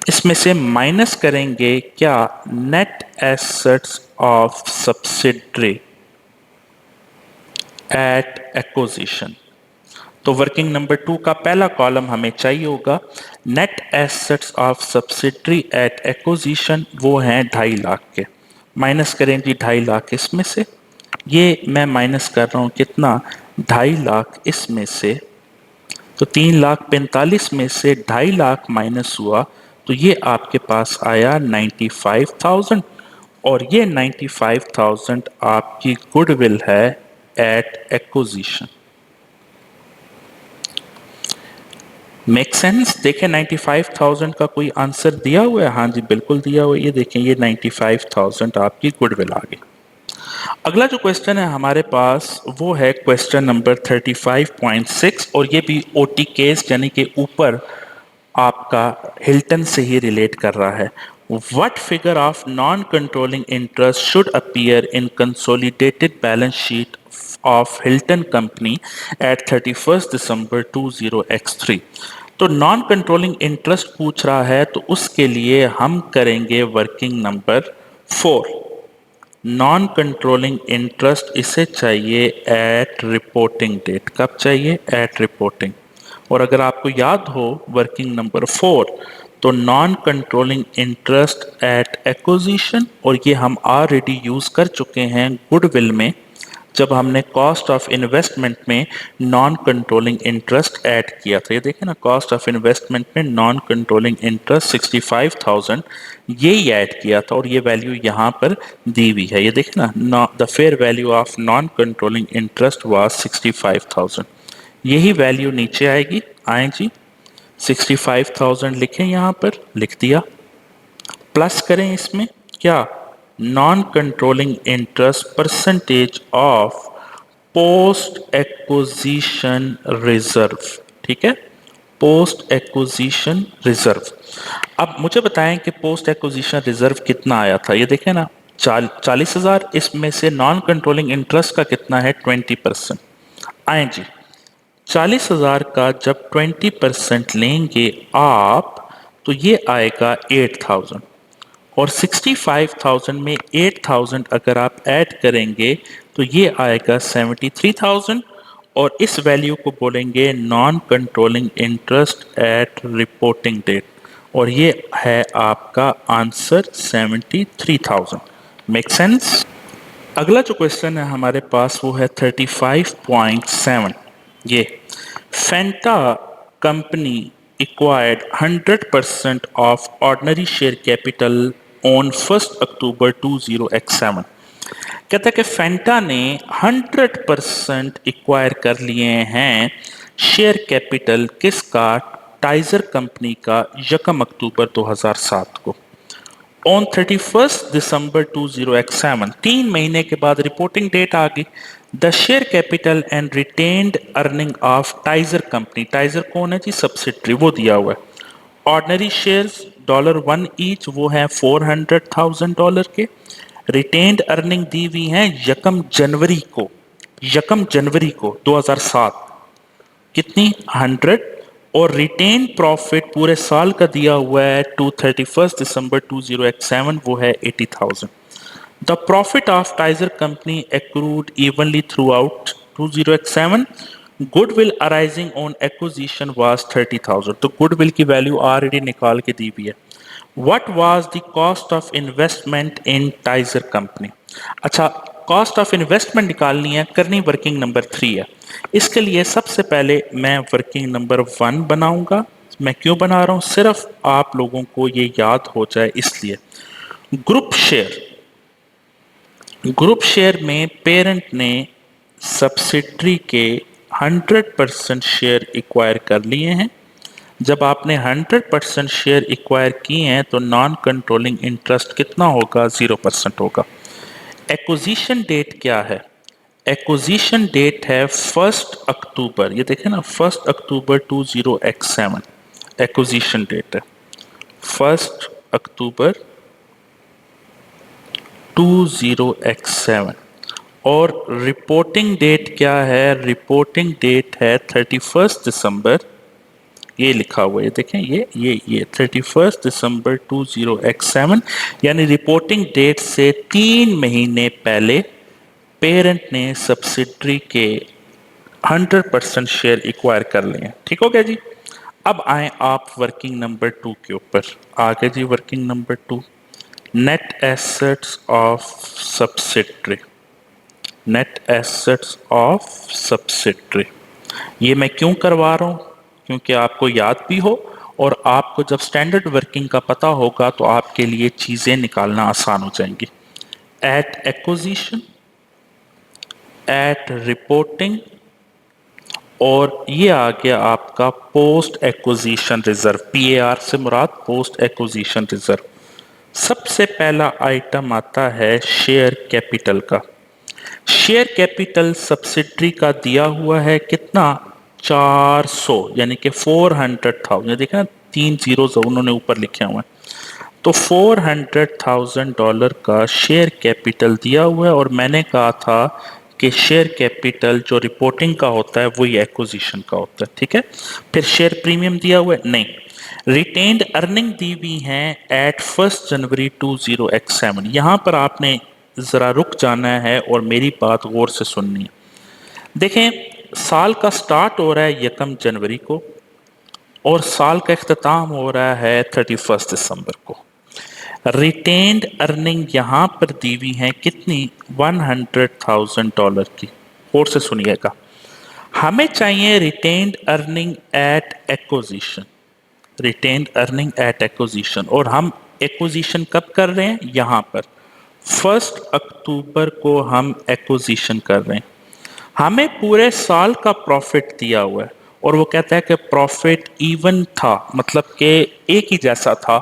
इसमें से माइनस करेंगे क्या, net assets of subsidiary at acquisition. तो वर्किंग नंबर 2 का पहला कॉलम हमें चाहिए होगा, net assets of subsidiary at acquisition, वो हैं 2.5 लाख के। माइनस करें जी 2.5 लाख इसमें से, ये मैं माइनस कर रहा हूं कितना, 2.5 लाख इसमें से, तो 3,45,000 में से 2.5 लाख माइनस हुआ तो ये आपके पास आया 95,000, और ये 95,000 आपकी गुडविल है एट एक्विजिशन। Make sense. देखें 95,000 का कोई आंसर दिया हुआ है? हाँ जी बिल्कुल दिया हुआ है। ये देखें ये 95,000 आपकी गुडविल आ गई। अगला जो क्वेश्चन है हमारे पास वो है क्वेश्चन नंबर 35.6 और ये भी ओटी केस यानी कि ऊपर आपका हिल्टन से ही रिलेट कर रहा है। What figure of non-controlling interest should appear in consolidated balance sheet of Hilton Company at 31st December 20x3? तो नॉन कंट्रोलिंग इंटरेस्ट पूछ रहा है तो उसके लिए हम करेंगे working number 4। Non controlling interest इसे चाहिए एट रिपोर्टिंग डेट। कब चाहिए? At reporting. और अगर आपको याद हो वर्किंग नंबर 4 तो non controlling interest at acquisition, और ये हम ऑलरेडी यूज कर चुके हैं गुडविल में जब हमने कॉस्ट ऑफ इन्वेस्टमेंट में नॉन कंट्रोलिंग इंटरेस्ट ऐड किया था। ये देखें ना, कॉस्ट ऑफ इन्वेस्टमेंट में नॉन कंट्रोलिंग इंटरेस्ट 65,000 ये ही ऐड किया था और ये वैल्यू यहाँ पर दी हुई है। ये देखें ना, the fair value of non controlling interest was 65,000। यही वैल्यू नीचे आएगी। आए जी 65,000 लिखें, यहाँ पर लिख दिया। प्लस करें इसमें क्या? Non controlling interest percentage of post acquisition reserve. ठीक है, पोस्ट एक्विजिशन रिजर्व। अब मुझे बताएं कि पोस्ट एक्विजिशन रिजर्व कितना आया था। ये देखें ना 40,000, इसमें से नॉन कंट्रोलिंग इंटरेस्ट का कितना है? 20%। आए जी 40,000 का जब 20% लेंगे आप तो ये आएगा 8,000, और 65,000 में 8,000 अगर आप ऐड करेंगे तो ये आएगा 73,000, और इस वैल्यू को बोलेंगे non controlling interest at reporting date, और ये है आपका आंसर 73,000। Make sense. अगला जो क्वेश्चन है हमारे पास वो है 35.7। ये फेंटा company acquired 100% of ordinary share capital on 1st October 20x7। कहता है कि फेंटा ने 100% एक्वायर कर लिए हैं शेयर कैपिटल किसका? टाइजर कंपनी का 1 अक्टूबर 2007 को। ऑन 31st दिसंबर 20x7 3 महीने के बाद रिपोर्टिंग डेट आ गई। The share capital and retained earning of Taisor company. Taisor कौन है जी? सब्सिडरी। वो दिया हुआ है। ऑर्डिनरी शेयर्स $1 ईच, वो है $400,000 के। रिटेन्ड अर्निंग दी हुई है 1 जनवरी को, 1 जनवरी को 2007। कितनी? 100। और रिटेन प्रॉफिट पूरे साल का दिया हुआ है टू 31st दिसंबर 20x7, वो है 80,000। The profit of Taisor company accrued evenly through out 20x7। Goodwill arising on acquisition was 30,000। तो गुडविल की वैल्यू ऑलरेडी निकाल के दी हुई है। What was the cost of investment in Taisor company? अच्छा, cost of investment निकालनी है, करनी वर्किंग नंबर 3 है। इसके लिए सबसे पहले मैं वर्किंग नंबर 1 बनाऊंगा। मैं क्यों बना रहा हूं? सिर्फ आप लोगों को ये याद हो जाए इसलिए। ग्रुप शेयर, ग्रुप शेयर में पेरेंट ने सब्सिडरी के 100% शेयर एक्वायर कर लिए हैं। जब आपने 100% शेयर एक्वायर किए हैं तो नॉन कंट्रोलिंग इंटरेस्ट कितना होगा? 0% होगा। एक्विजिशन डेट क्या है? एक्विजिशन डेट है 1 अक्टूबर। ये देखें ना, 1 अक्टूबर 20x7 एक्विजिशन डेट है, 1 अक्टूबर 20x7। और रिपोर्टिंग डेट क्या है? रिपोर्टिंग डेट है 31 दिसंबर। ये लिखा हुआ है, देखें ये 31 दिसंबर 20x7, यानी रिपोर्टिंग डेट से 3 महीने पहले पेरेंट ने सब्सिडरी के 100% शेयर एक्वायर कर लिए। ठीक हो गया जी। अब आए आप वर्किंग नंबर 2 के ऊपर। आगे जी working number 2, net assets of subsidiary. Net assets of subsidiary, ये मैं क्यों करवा रहा हूं? क्योंकि आपको याद भी हो और आपको जब स्टैंडर्ड वर्किंग का पता होगा तो आपके लिए चीजें निकालना आसान हो जाएंगी। एट एक्विजिशन, एट रिपोर्टिंग और ये आ गया आपका पोस्ट एक्विजिशन रिजर्व, पीएआर से मुराद पोस्ट एक्विजिशन रिजर्व। सबसे पहला आइटम आता है शेयर कैपिटल का। शेयर कैपिटल सब्सिडरी का दिया हुआ है कितना, 400, यानी कि 400,000, देखा ना 3 जीरोस उन्होंने ऊपर लिखे हुए हैं, तो $400,000 का शेयर कैपिटल दिया हुआ है। और मैंने कहा था कि शेयर कैपिटल जो रिपोर्टिंग का होता है वही एक्विजिशन का होता है, ठीक है। फिर शेयर प्रीमियम दिया हुआ है, नहीं। रिटेन्ड अर्निंग दी हुई है एट 1 जनवरी 20x7। यहां पर आपने जरा रुक जाना है और मेरी बात गौर से सुननी है। देखें, साल का स्टार्ट हो रहा है 1 जनवरी को और साल का इख्तिताम हो रहा है 31 दिसंबर को। रिटेन्ड अर्निंग यहां पर दी हुई है कितनी, $100,000 की। और से सुनिएगा, हमें चाहिए retained earning at acquisition, retained earning at acquisition. और हम एक्विजिशन कब कर रहे हैं, यहां पर 1 अक्टूबर को हम एक्विजिशन कर रहे हैं। हमें पूरे साल का प्रॉफिट दिया हुआ है और वो कहता है कि प्रॉफिट इवन था, मतलब कि एक ही जैसा था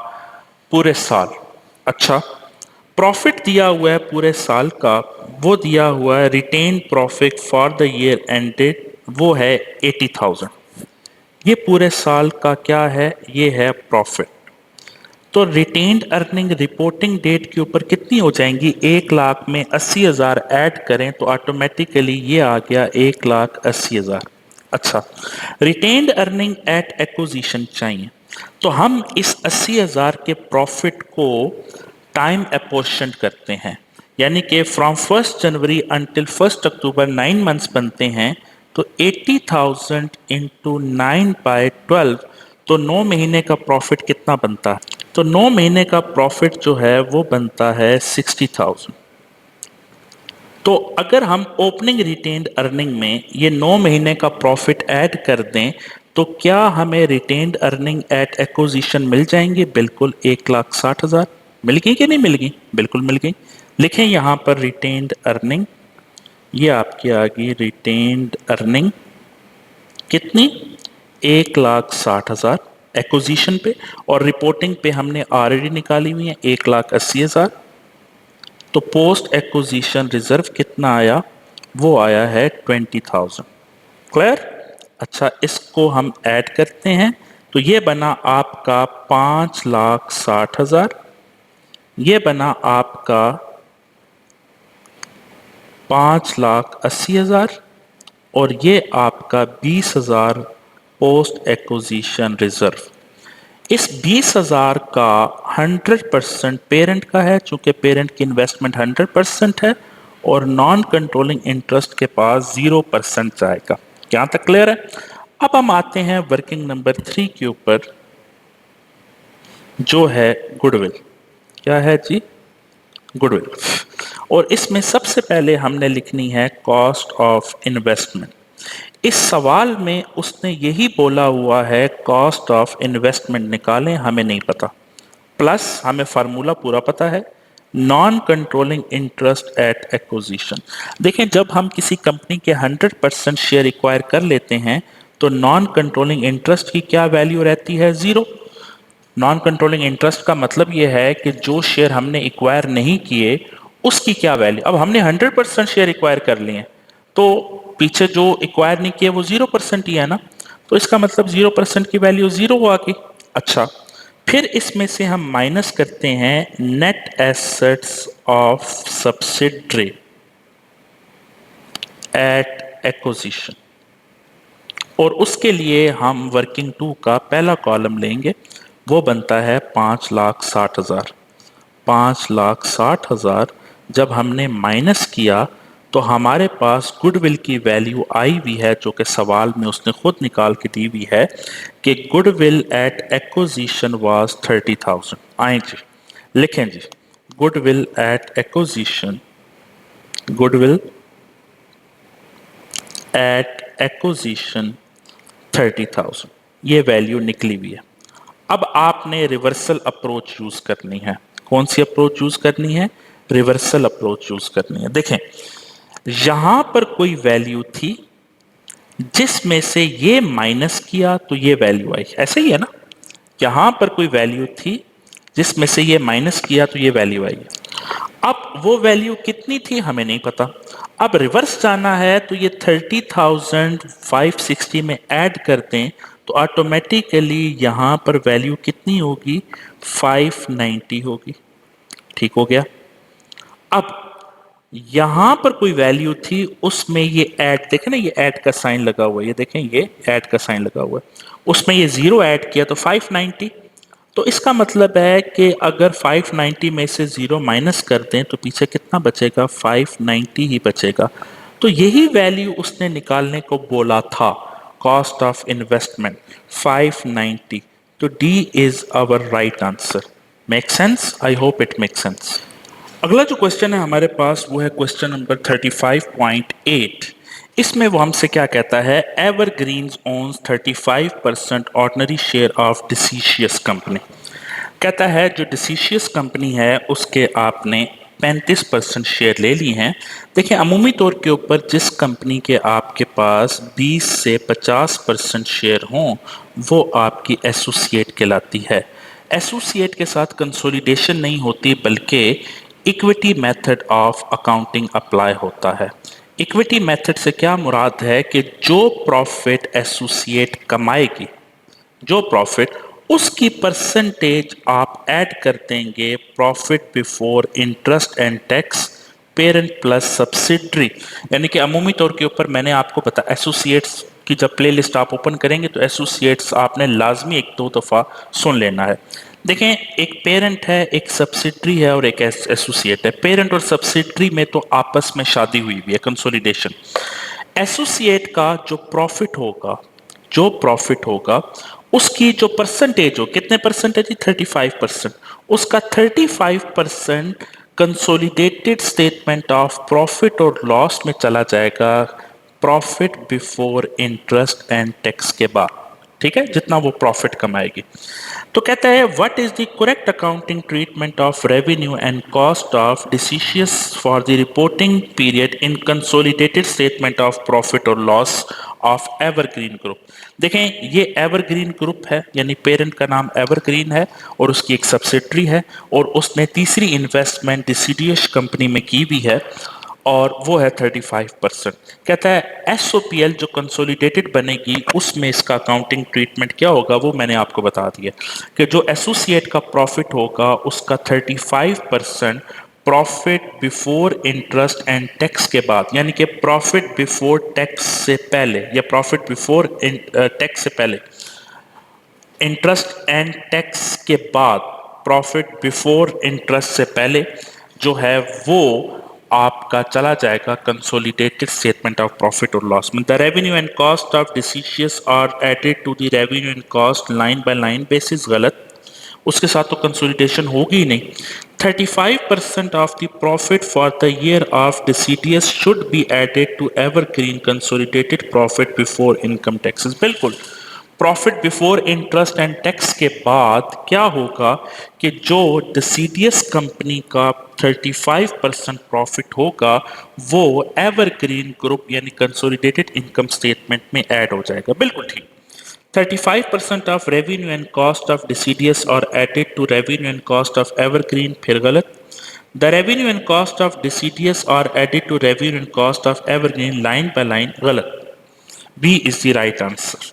पूरे साल। अच्छा, प्रॉफिट दिया हुआ है पूरे साल का, वो दिया हुआ है retain profit for the year ended, वो है 80,000। ये पूरे साल का क्या है, ये है प्रॉफिट। तो रिटेन्ड अर्निंग रिपोर्टिंग डेट के ऊपर कितनी हो जाएंगी, 1 लाख में 80,000 ऐड करें तो ऑटोमेटिकली ये आ गया 1,80,000। अच्छा, रिटेन्ड अर्निंग एट एक्विजिशन चाहिए, तो हम इस 80,000 के प्रॉफिट को टाइम अपोर्शंड करते हैं, यानी कि from 1 January until 1 October 9 months बनते हैं। तो 80,000 इंटू 9/12, तो 9 महीने का प्रॉफिट कितना बनता है, तो 9 महीने का प्रॉफिट जो है वो बनता है 60,000। तो अगर हम ओपनिंग रिटेन्ड अर्निंग में ये 9 महीने का प्रॉफिट ऐड कर दें तो क्या हमें रिटेन्ड अर्निंग एट एक्विजिशन मिल जाएंगे, बिल्कुल 1,60,000। मिल गई कि नहीं मिल गई, बिल्कुल मिल गई। लिखें यहां पर रिटेन्ड अर्निंग, ये आपकी आ गई रिटेन्ड अर्निंग कितनी, 1,60,000 एक्विजिशन पे, और रिपोर्टिंग पे हमने ऑलरेडी निकाली हुई है 1,80,000। तो पोस्ट एक्विजिशन रिजर्व कितना आया, वो आया है 20,000। क्लियर। अच्छा, इसको हम ऐड करते हैं तो ये बना आपका 5,60,000, ये बना आपका 5,80,000, और ये आपका 20,000 पोस्ट एक्विजिशन रिजर्व। इस 20,000 का 100% पेरेंट का है, चूंकि पेरेंट की इन्वेस्टमेंट 100% है, और नॉन कंट्रोलिंग इंटरेस्ट के पास 0% जाएगा। यहां तक क्लियर है। अब हम आते हैं वर्किंग नंबर 3 के ऊपर, जो है गुडविल। क्या है जी, गुडविल। और इसमें सबसे पहले हमने लिखनी है कॉस्ट ऑफ इन्वेस्टमेंट। इस सवाल में उसने यही बोला हुआ है कॉस्ट ऑफ इन्वेस्टमेंट निकालें, हमें नहीं पता, प्लस हमें फार्मूला पूरा पता है, non controlling interest at acquisition. देखें, जब हम किसी कंपनी के 100% शेयर एक्वायर कर लेते हैं तो नॉन कंट्रोलिंग इंटरेस्ट की क्या वैल्यू रहती है, 0। नॉन कंट्रोलिंग इंटरेस्ट का मतलब यह है कि जो शेयर हमने एक्वायर नहीं किए उसकी क्या वैल्यू। अब हमने 100% शेयर एक्वायर कर लिए तो पीछे जो एक्वायर नहीं किए वो 0% ही है ना, तो इसका मतलब 0% की वैल्यू 0 आ गई। अच्छा, फिर इसमें से हम माइनस करते हैं net assets of subsidiary at acquisition, और उसके लिए हम वर्किंग 2 का पहला कॉलम लेंगे, वो बनता है 5,60,000। 5,60,000 जब हमने माइनस किया तो हमारे पास गुडविल की वैल्यू आई हुई है, जो कि सवाल में उसने खुद निकाल के दी हुई है कि गुडविल एट एक्विजिशन वाज 30,000। आए जी, लिखें जी, goodwill at acquisition, goodwill at acquisition 30,000, ये वैल्यू निकली हुई है। अब आपने रिवर्सल अप्रोच यूज करनी है। कौन सी अप्रोच यूज करनी है, रिवर्सल अप्रोच यूज करनी है। देखें, यहां पर कोई वैल्यू थी, जिसमें से ये माइनस किया तो ये वैल्यू आई, ऐसे ही है ना। यहां पर कोई वैल्यू थी जिसमें से ये माइनस किया तो ये वैल्यू आई। अब वो वैल्यू कितनी थी हमें नहीं पता। अब रिवर्स जाना है तो ये 30,560 में ऐड कर दें तो ऑटोमेटिकली यहां पर वैल्यू कितनी होगी, 590 होगी। ठीक हो गया। अब यहां पर कोई वैल्यू थी उसमें ये ऐड, देखें ना ये ऐड का साइन लगा हुआ है, ये देखें ये ऐड का साइन लगा हुआ है, उसमें ये जीरो ऐड किया तो 590। तो इसका मतलब है कि अगर 590 में से जीरो माइनस कर दें तो पीछे कितना बचेगा, 590 ही बचेगा। तो यही वैल्यू उसने निकालने को बोला था, कॉस्ट ऑफ इन्वेस्टमेंट 590। तो D is our right answer. Make sense? I hope it make sense. अगला जो क्वेश्चन है हमारे पास वो है क्वेश्चन नंबर 35.8। इसमें वो हमसे क्या कहता है, Evergreens owns 35% ordinary share of Deciduous company. कहता है जो डिसीशियस कंपनी है उसके आपने 35% शेयर ले लिए हैं। देखिए अमूमी तौर के ऊपर जिस कंपनी के आपके पास 20 से 50% शेयर हों वो आपकी एसोसिएट कहलाती है। एसोसिएट के साथ कंसोलिडेशन नहीं होती बल्कि equity method of accounting apply होता है। इक्विटी मेथड से क्या मुराद है कि जो प्रॉफिट एसोसिएट कमाएगी, जो प्रॉफिट उसकी परसेंटेज आप ऐड कर देंगे profit before interest and tax parent plus subsidiary. यानी कि अमूमी तौर के ऊपर मैंने आपको बता, एसोसिएट्स की जब प्लेलिस्ट आप ओपन करेंगे तो एसोसिएट्स आपने लाजमी एक दो दफ़ा सुन लेना है। देखें एक पेरेंट है, एक सब्सिडरी है और एक एसोसिएट है। पेरेंट और सब्सिडरी में तो आपस में शादी हुई हुई है, कंसोलिडेशन। एसोसिएट का जो प्रॉफिट होगा, जो प्रॉफिट होगा उसकी जो परसेंटेज हो, कितने परसेंटेज, 35%, उसका 35% कंसोलिडेटेड स्टेटमेंट ऑफ प्रॉफिट और लॉस में चला जाएगा profit before interest and tax के बाद। ठीक है, जितना वो प्रॉफिट कमाएगी। तो कहता है what is the correct accounting treatment of revenue and cost of Deciduous for the reporting period in consolidated statement of profit और लॉस ऑफ एवरग्रीन ग्रुप। देखें ये एवरग्रीन ग्रुप है, यानी पेरेंट का नाम एवरग्रीन है और उसकी एक सब्सिडरी है और उसने तीसरी इन्वेस्टमेंट डिसीडियस कंपनी में की भी है और वो है 35%। कहता है एसओपीएल जो कंसोलिडेटेड बनेगी उसमें इसका अकाउंटिंग ट्रीटमेंट क्या होगा वो मैंने आपको बता दिया कि जो एसोसिएट का प्रॉफिट होगा उसका 35% profit before interest and tax के बाद, यानी कि प्रॉफिट बिफोर टैक्स से पहले या प्रॉफिट बिफोर टैक्स से पहले, इंटरेस्ट एंड टैक्स के बाद, प्रॉफिट बिफोर इंटरेस्ट से पहले जो है वो आपका चला जाएगा कंसोलिडेटेड स्टेटमेंट ऑफ प्रॉफिट और लॉस में। The revenue and cost of Deciduous are added to the revenue and cost line by line basis, गलत, उसके साथ तो कंसोलिडेशन होगी ही नहीं। 35% of the profit for the year of Deciduous should be added to Evergreen consolidated profit before income taxes. बिल्कुल, profit before interest and tax के बाद क्या होगा कि जो डिसीडियस कंपनी का 35% प्रॉफिट होगा वो एवरग्रीन ग्रुप यानी कंसोलिडेटेड इनकम स्टेटमेंट में ऐड हो जाएगा। बिल्कुल ठीक। 35% of revenue and cost of Deciduous are added to revenue and cost of Evergreen, फिर गलत। The revenue and cost of Deciduous are added to revenue and cost of Evergreen line by line, गलत। B is the right answer.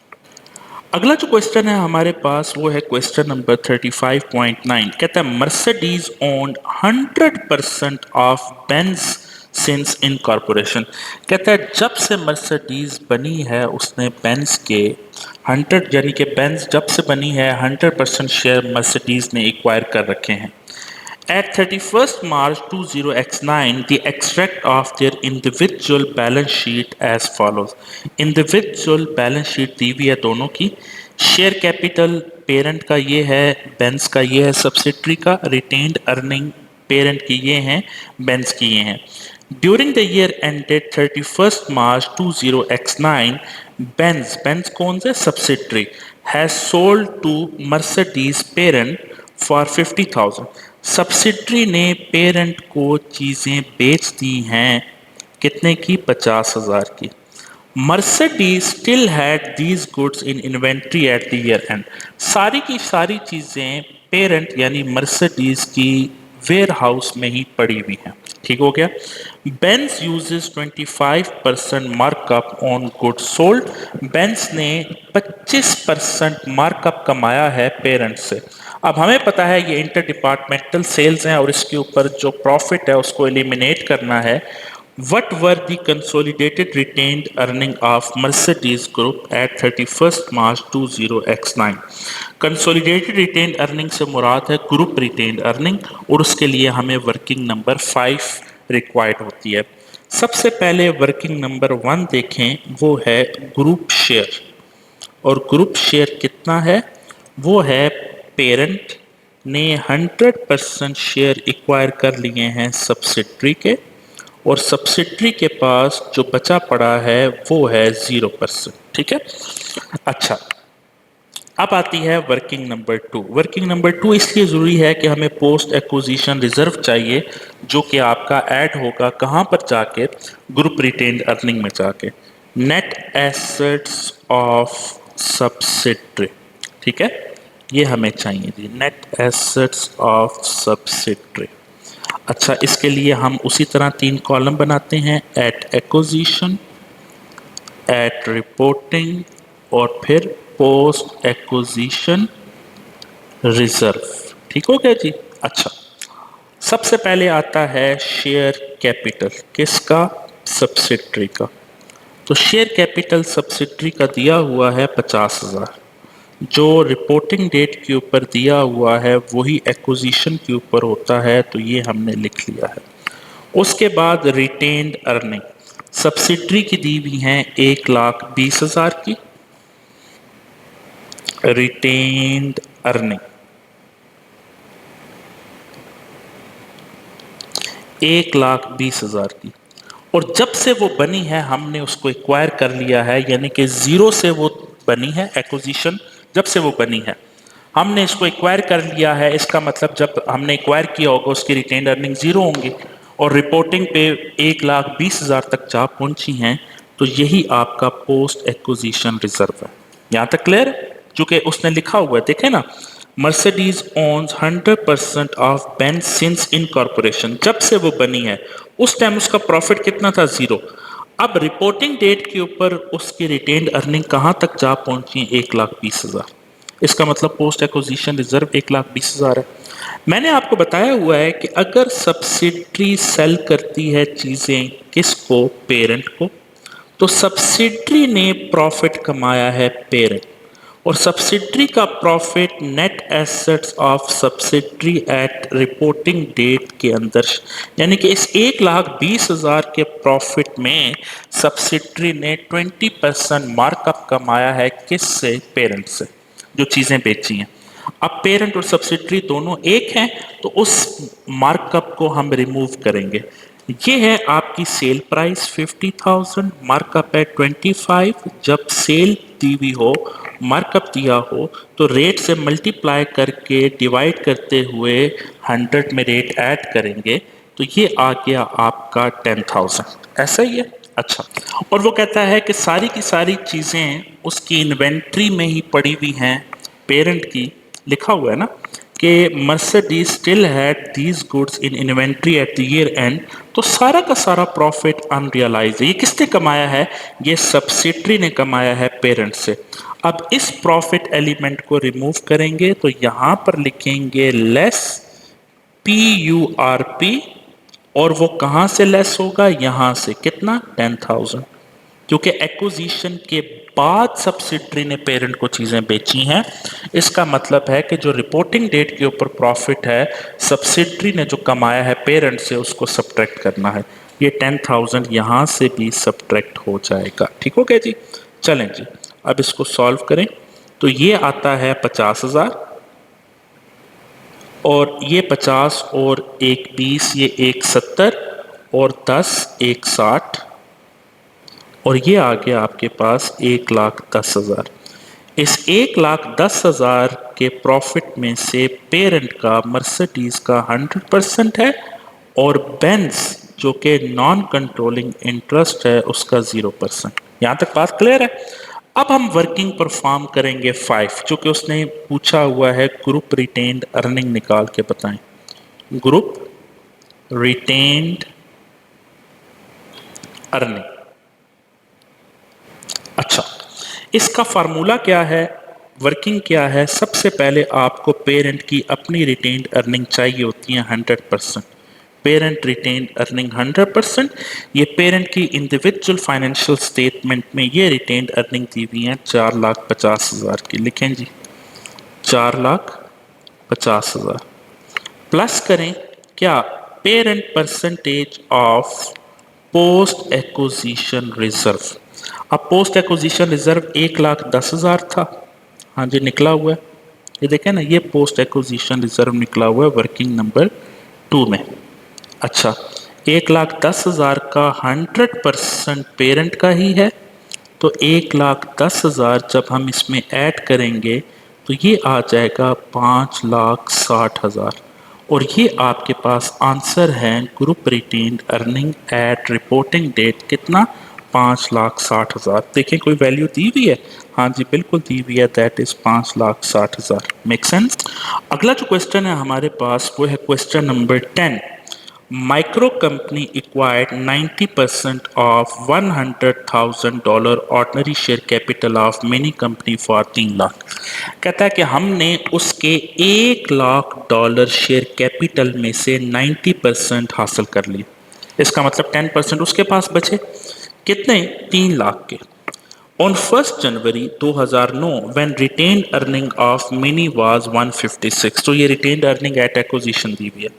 अगला जो question है हमारे पास वो है क्वेश्चन नंबर 35.9। कहता है Mercedes owned 100% of Benz since incorporation. कहता है जब से मर्सिडीज बनी है उसने बेंज के 100, यानी कि बेंज जब से बनी है 100% शेयर मर्सिडीज ने एक्वायर कर रखे हैं। At 31st March 2009, the extract of their individual balance sheet as follows. Individual balance sheet दी हुई है दोनों की। शेयर कैपिटल पेरेंट का ये है, बेंज का ये है, सब्सिडरी का रिटेन्ड अर्निंग पेरेंट की ये हैं, बेंज की ये हैं। During the year ended 31st March 2009, Benz कौन से, subsidiary, has sold to Mercedes parent for 50,000। Subsidiary ने पेरेंट को चीज़ें बेच दी हैं, कितने की, 50,000 की। Mercedes still had these goods in inventory at the year and. सारी की सारी चीजें पेरेंट यानी मर्सिडीज की वेयर हाउस में ही पड़ी हुई हैं। ठीक हो गया। Benz uses 25% markup on goods sold. Benz ने 25% मार्कअप कमाया है पेरेंट से। अब हमें पता है ये इंटर डिपार्टमेंटल सेल्स हैं और इसके ऊपर जो प्रॉफिट है उसको एलिमिनेट करना है। What were the consolidated retained earning of Mercedes Group at 31st March 20x9? Consolidated retained earning से मुराद है ग्रुप रिटेन्ड अर्निंग और उसके लिए हमें वर्किंग नंबर 5 रिक्वायर्ड होती है। सबसे पहले वर्किंग नंबर 1 देखें, वो है ग्रुप शेयर। और ग्रुप शेयर कितना है? वो है पेरेंट ने 100% शेयर एक्वायर कर लिए हैं सब्सिडरी के और सब्सिडरी के पास जो बचा पड़ा है वो है 0%। ठीक है। अच्छा, अब आती है वर्किंग नंबर 2। वर्किंग नंबर 2 इसलिए ज़रूरी है कि हमें पोस्ट एक्विजिशन रिजर्व चाहिए जो कि आपका ऐड होगा कहाँ पर जाके? ग्रुप रिटेन्ड अर्निंग में जाके। Net assets of subsidiary. ठीक है, ये हमें चाहिए जी, नेट एसेट्स ऑफ सब्सिडरी। अच्छा, इसके लिए हम उसी तरह 3 कॉलम बनाते हैं, एट एक्विजिशन, एट रिपोर्टिंग और फिर पोस्ट एक्विजिशन रिजर्व। ठीक हो गया जी। अच्छा, सबसे पहले आता है शेयर कैपिटल। किसका? सब्सिडरी का। तो शेयर कैपिटल सब्सिडरी का दिया हुआ है 50,000। जो रिपोर्टिंग डेट के ऊपर दिया हुआ है वही एक्विजिशन के ऊपर होता है, तो ये हमने लिख लिया है। उसके बाद रिटेन्ड अर्निंग सब्सिडरी की दी हुई हैं 1,20,000 की रिटेन्ड अर्निंग, 1,20,000 की। और जब से वो बनी है हमने उसको एक्वायर कर लिया है, यानी कि 0 से वो बनी है एक्विजिशन। जब से वो बनी है हमने इसको एक्वायर कर लिया है, इसका मतलब जब हमने एक्वायर किया होगा उसकी रिटेन्ड अर्निंग 0 होंगी और रिपोर्टिंग पे 1,20,000 तक जा पहुंची हैं, तो यही आपका पोस्ट एक्विजिशन रिजर्व है। यहाँ तक क्लियर? चूंकि उसने लिखा हुआ है, देखे ना, Mercedes owns 100% of Benz since incorporation. जब से वो बनी है उस टाइम उसका प्रॉफिट कितना था? 0। अब रिपोर्टिंग डेट के ऊपर उसकी रिटेन्ड अर्निंग कहाँ तक जा पहुंची है? 1,20,000। इसका मतलब पोस्ट एक्विजिशन रिजर्व 1,20,000 है। मैंने आपको बताया हुआ है कि अगर सब्सिडरी सेल करती है चीजें किसको? पेरेंट को। तो सब्सिडरी ने प्रॉफिट कमाया है पेरेंट, और सब्सिडरी का profit net assets of subsidiary at reporting date के अंदर, यानी कि इस 1,20,000 के प्रॉफिट में सब्सिडरी ने 20% मार्कअप कमाया है। किससे? पेरेंट से, जो चीज़ें बेची हैं। अब पेरेंट और सब्सिडरी दोनों एक हैं, तो उस मार्कअप को हम रिमूव करेंगे। ये है आपकी सेल प्राइस 50,000, मार्कअप है 25। जब सेल दी हुई हो, मार्कअप दिया हो, तो रेट से मल्टीप्लाई करके डिवाइड करते हुए 100 में रेट ऐड करेंगे, तो ये आ गया आपका 10,000। ऐसा ही है। अच्छा, और वो कहता है कि सारी की सारी चीज़ें उसकी इन्वेंट्री में ही पड़ी हुई हैं पेरेंट की। लिखा हुआ है ना कि Mercedes still had these goods in inventory at the year and. तो सारा का सारा प्रॉफिट अनरियलाइज है। ये किसने कमाया है? ये सब्सिडरी ने कमाया है पेरेंट से। अब इस प्रॉफिट एलिमेंट को रिमूव करेंगे तो यहां पर लिखेंगे लेस PURP, और वो कहां से लेस होगा? यहां से। कितना? 10,000, क्योंकि एक्विजिशन के बाद सब्सिडरी ने पेरेंट को चीजें बेची हैं। इसका मतलब है कि जो रिपोर्टिंग डेट के ऊपर प्रॉफिट है सब्सिडरी ने जो कमाया है पेरेंट से, उसको सब्ट्रैक्ट करना है। ये 10,000 यहां से भी सब्ट्रैक्ट हो जाएगा। ठीक हो गया जी। चलें जी, अब इसको सॉल्व करें। तो ये आता है 50,000, और ये 50 और 1 20, ये 1 70 और 10 1 60, और ये आ गया आपके पास 1,10,000। इस 1,10,000 के प्रॉफिट में से पेरेंट का, मर्सिडीज का 100% है, और बेंज जो कि नॉन कंट्रोलिंग इंटरेस्ट है उसका 0%। यहां तक बात क्लियर है। अब हम वर्किंग परफॉर्म करेंगे 5, जो कि उसने पूछा हुआ है ग्रुप रिटेन्ड अर्निंग निकाल के बताएं। Group retained earning. अच्छा, इसका फार्मूला क्या है, वर्किंग क्या है? सबसे पहले आपको पेरेंट की अपनी रिटेन्ड अर्निंग चाहिए होती है 100%। Parent retained earning 100%। ये पेरेंट की इंडिविजुअल फाइनेंशियल स्टेटमेंट में ये रिटेन्ड अर्निंग दी हुई है 4,50,000 की। लिखें जी 4,50,000 प्लस करें क्या, parent percentage of post acquisition reserve. अब पोस्ट एक्विजिशन रिजर्व 1,10,000 था, हाँ जी निकला हुआ है, ये देखें ना, ये पोस्ट एक्विजिशन रिजर्व निकला हुआ है वर्किंग नंबर 2 में। अच्छा, 1,10,000 का 100% पेरेंट का ही है, तो 1,10,000 जब हम इसमें ऐड करेंगे तो ये आ जाएगा 5,60,000, और ये आपके पास आंसर है group retained earning at reporting date कितना, 5,60,000। देखें कोई वैल्यू दी हुई है, हाँ जी बिल्कुल दी हुई है, दैट इज 5,60,000। Make sense. अगला जो क्वेश्चन है हमारे पास वो है question number 10। Micro company acquired 90% of $100,000 ordinary share capital of mini company for 3 lakh. कहता है कि हमने उसके $1,00,000 शेयर कैपिटल में से 90% हासिल कर लिए। इसका मतलब 10% उसके पास बचे, कितने, 3 लाख के। On 1 January 2009 when retained earning of Mini was 156, तो ये रिटेन्ड अर्निंग एट एक्विजिशन दी हुई है।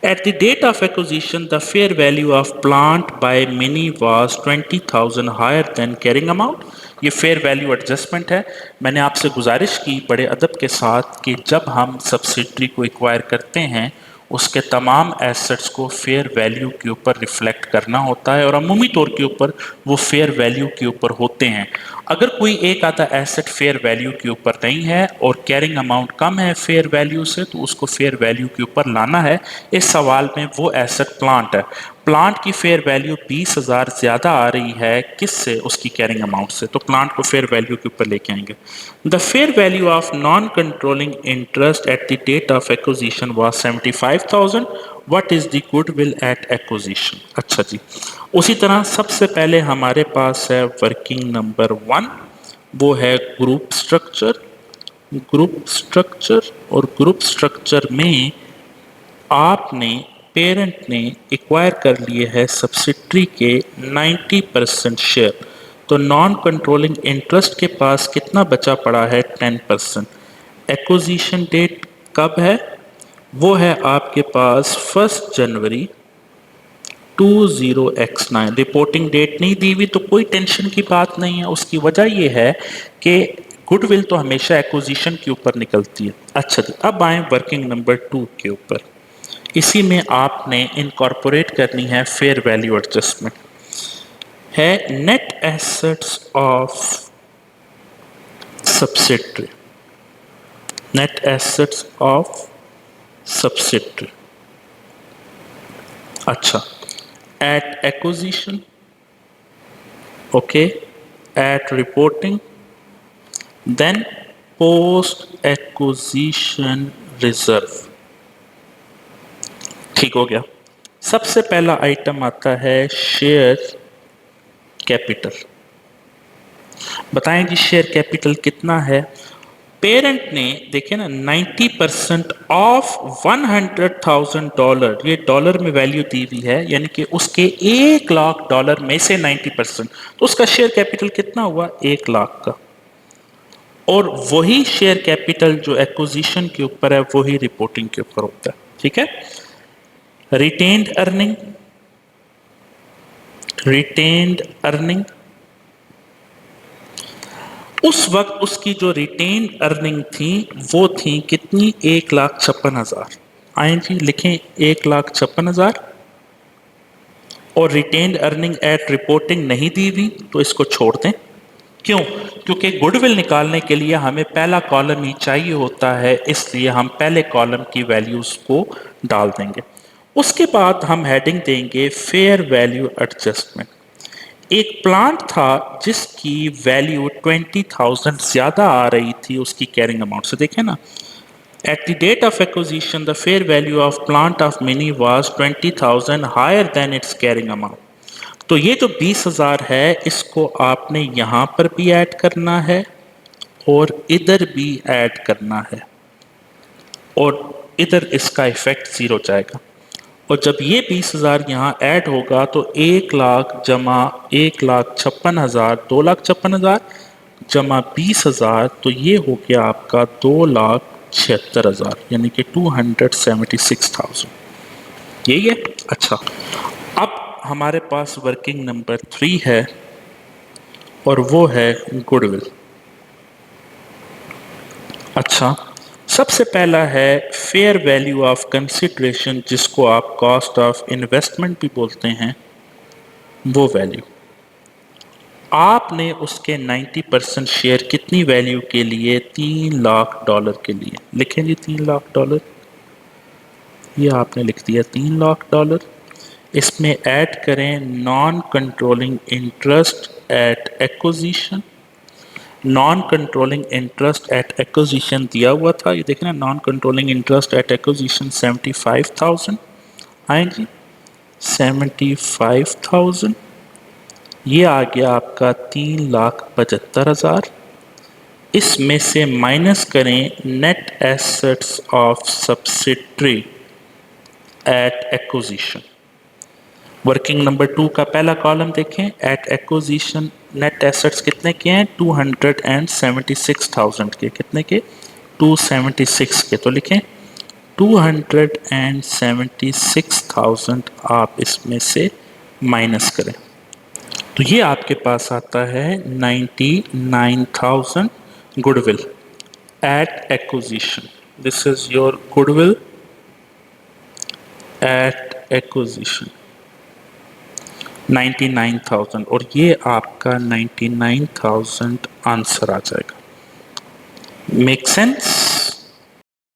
At the date of acquisition, the fair value of plant by Mini was 20,000 higher than carrying amount। ये फेयर वैल्यू एडजस्टमेंट है। मैंने आपसे गुजारिश की बड़े अदब के साथ कि जब हम सब्सिडरी को एक्वायर करते हैं उसके तमाम एसेट्स को फेयर वैल्यू के ऊपर रिफ्लेक्ट करना होता है, और अमूमी तौर के ऊपर वो फेयर वैल्यू के ऊपर होते हैं। अगर कोई एक आधा एसेट फेयर वैल्यू के ऊपर नहीं है और कैरिंग अमाउंट कम है फेयर वैल्यू से, तो उसको फेयर वैल्यू के ऊपर लाना है। इस सवाल में वो एसेट प्लांट है, प्लांट की फेयर वैल्यू 20,000 ज़्यादा आ रही है किससे, उसकी कैरिंग अमाउंट से, तो प्लांट को फेयर वैल्यू के ऊपर लेके आएंगे। The fair value of non controlling interest at the date of acquisition was 75,000। What is the goodwill at acquisition. अच्छा जी, उसी तरह सबसे पहले हमारे पास है वर्किंग नंबर 1, वो है ग्रुप स्ट्रक्चर। ग्रुप स्ट्रक्चर, और ग्रुप स्ट्रक्चर में आपने पेरेंट ने एक्वायर कर लिए है सब्सिडरी के 90% शेयर, तो नॉन कंट्रोलिंग इंटरेस्ट के पास कितना बचा पड़ा है, 10%। एक्विजिशन डेट कब है, वो है आपके पास 1 जनवरी 20x9। रिपोर्टिंग डेट नहीं दी हुई तो कोई टेंशन की बात नहीं है। उसकी वजह यह है कि गुडविल तो हमेशा एक्विजिशन के ऊपर निकलती है। अच्छा जी, अब आए वर्किंग नंबर 2 के ऊपर। इसी में आपने इनकॉर्पोरेट करनी है फेयर वैल्यू एडजस्टमेंट, है net assets of subsidiary. Net assets of subsidiary. अच्छा, at acquisition, okay, at reporting, then post acquisition reserve. ठीक हो गया। सबसे पहला आइटम आता है शेयर कैपिटल। बताएं जी शेयर कैपिटल कितना है। पेरेंट ने देखे ना 90% ऑफ $100,000, ये डॉलर में वैल्यू दी हुई है, यानी कि उसके $1,00,000 में से 90%, तो उसका शेयर कैपिटल कितना हुआ, 1,00,000 का। और वही शेयर कैपिटल जो एक्विजिशन के ऊपर है वही रिपोर्टिंग के ऊपर होता है। ठीक है। रिटेन्ड अर्निंग, रिटेन्ड अर्निंग, उस वक्त उसकी जो रिटेन्ड अर्निंग थी वो थी कितनी, 1,56,000। आए जी लिखें 1,56,000। और रिटेन्ड अर्निंग एट रिपोर्टिंग नहीं दी हुई तो इसको छोड़ दें। क्यों, क्योंकि गुडविल निकालने के लिए हमें पहला कॉलम ही चाहिए होता है, इसलिए हम पहले कॉलम की वैल्यूज को डाल देंगे। उसके बाद हम हेडिंग देंगे फेयर वैल्यू एडजस्टमेंट। एक प्लांट था जिसकी वैल्यू 20,000 ज्यादा आ रही थी उसकी कैरिंग अमाउंट से। देखें ना, at the date of acquisition the fair value of plant of Mini was 20,000 higher than its carrying amount. तो ये जो 20,000 है इसको आपने यहां पर भी ऐड करना है और इधर भी ऐड करना है, और इधर इसका इफेक्ट जीरो जाएगा। और जब ये 20,000 यहाँ ऐड होगा तो 1,00,000 जमा 1,56,000, 2,56,000 जमा 20,000, तो ये हो गया आपका 2,76,000, यानी कि 276,000। यही है। अच्छा, अब हमारे पास वर्किंग नंबर 3 है और वो है गुडविल। अच्छा, सबसे पहला है फेयर वैल्यू ऑफ कंसिडरेशन, जिसको आप कॉस्ट ऑफ इन्वेस्टमेंट भी बोलते हैं, वो वैल्यू। आपने उसके 90% शेयर कितनी वैल्यू के लिए? $3,00,000 के लिए। लिखें जी $3,00,000, ये आपने लिख दिया $3,00,000। इसमें ऐड करें non controlling interest at acquisition. Non controlling interest at acquisition दिया हुआ था, ये देखें ना, non controlling interest at acquisition 75,000 आएंगी। 75,000, ये आ गया आपका 3,75,000। इसमें से माइनस करें net assets of subsidiary at acquisition. Working number 2 का पहला कॉलम देखें, एट एक्विजिशन नेट एसेट्स कितने के हैं? 276,000 के। कितने के? 276 के। तो लिखें 276,000 आप इसमें से माइनस करें, तो ये आपके पास आता है 99,000 goodwill at acquisition. This is your goodwill at acquisition 99,000, और ये आपका 99,000 आंसर आ जाएगा। Make sense?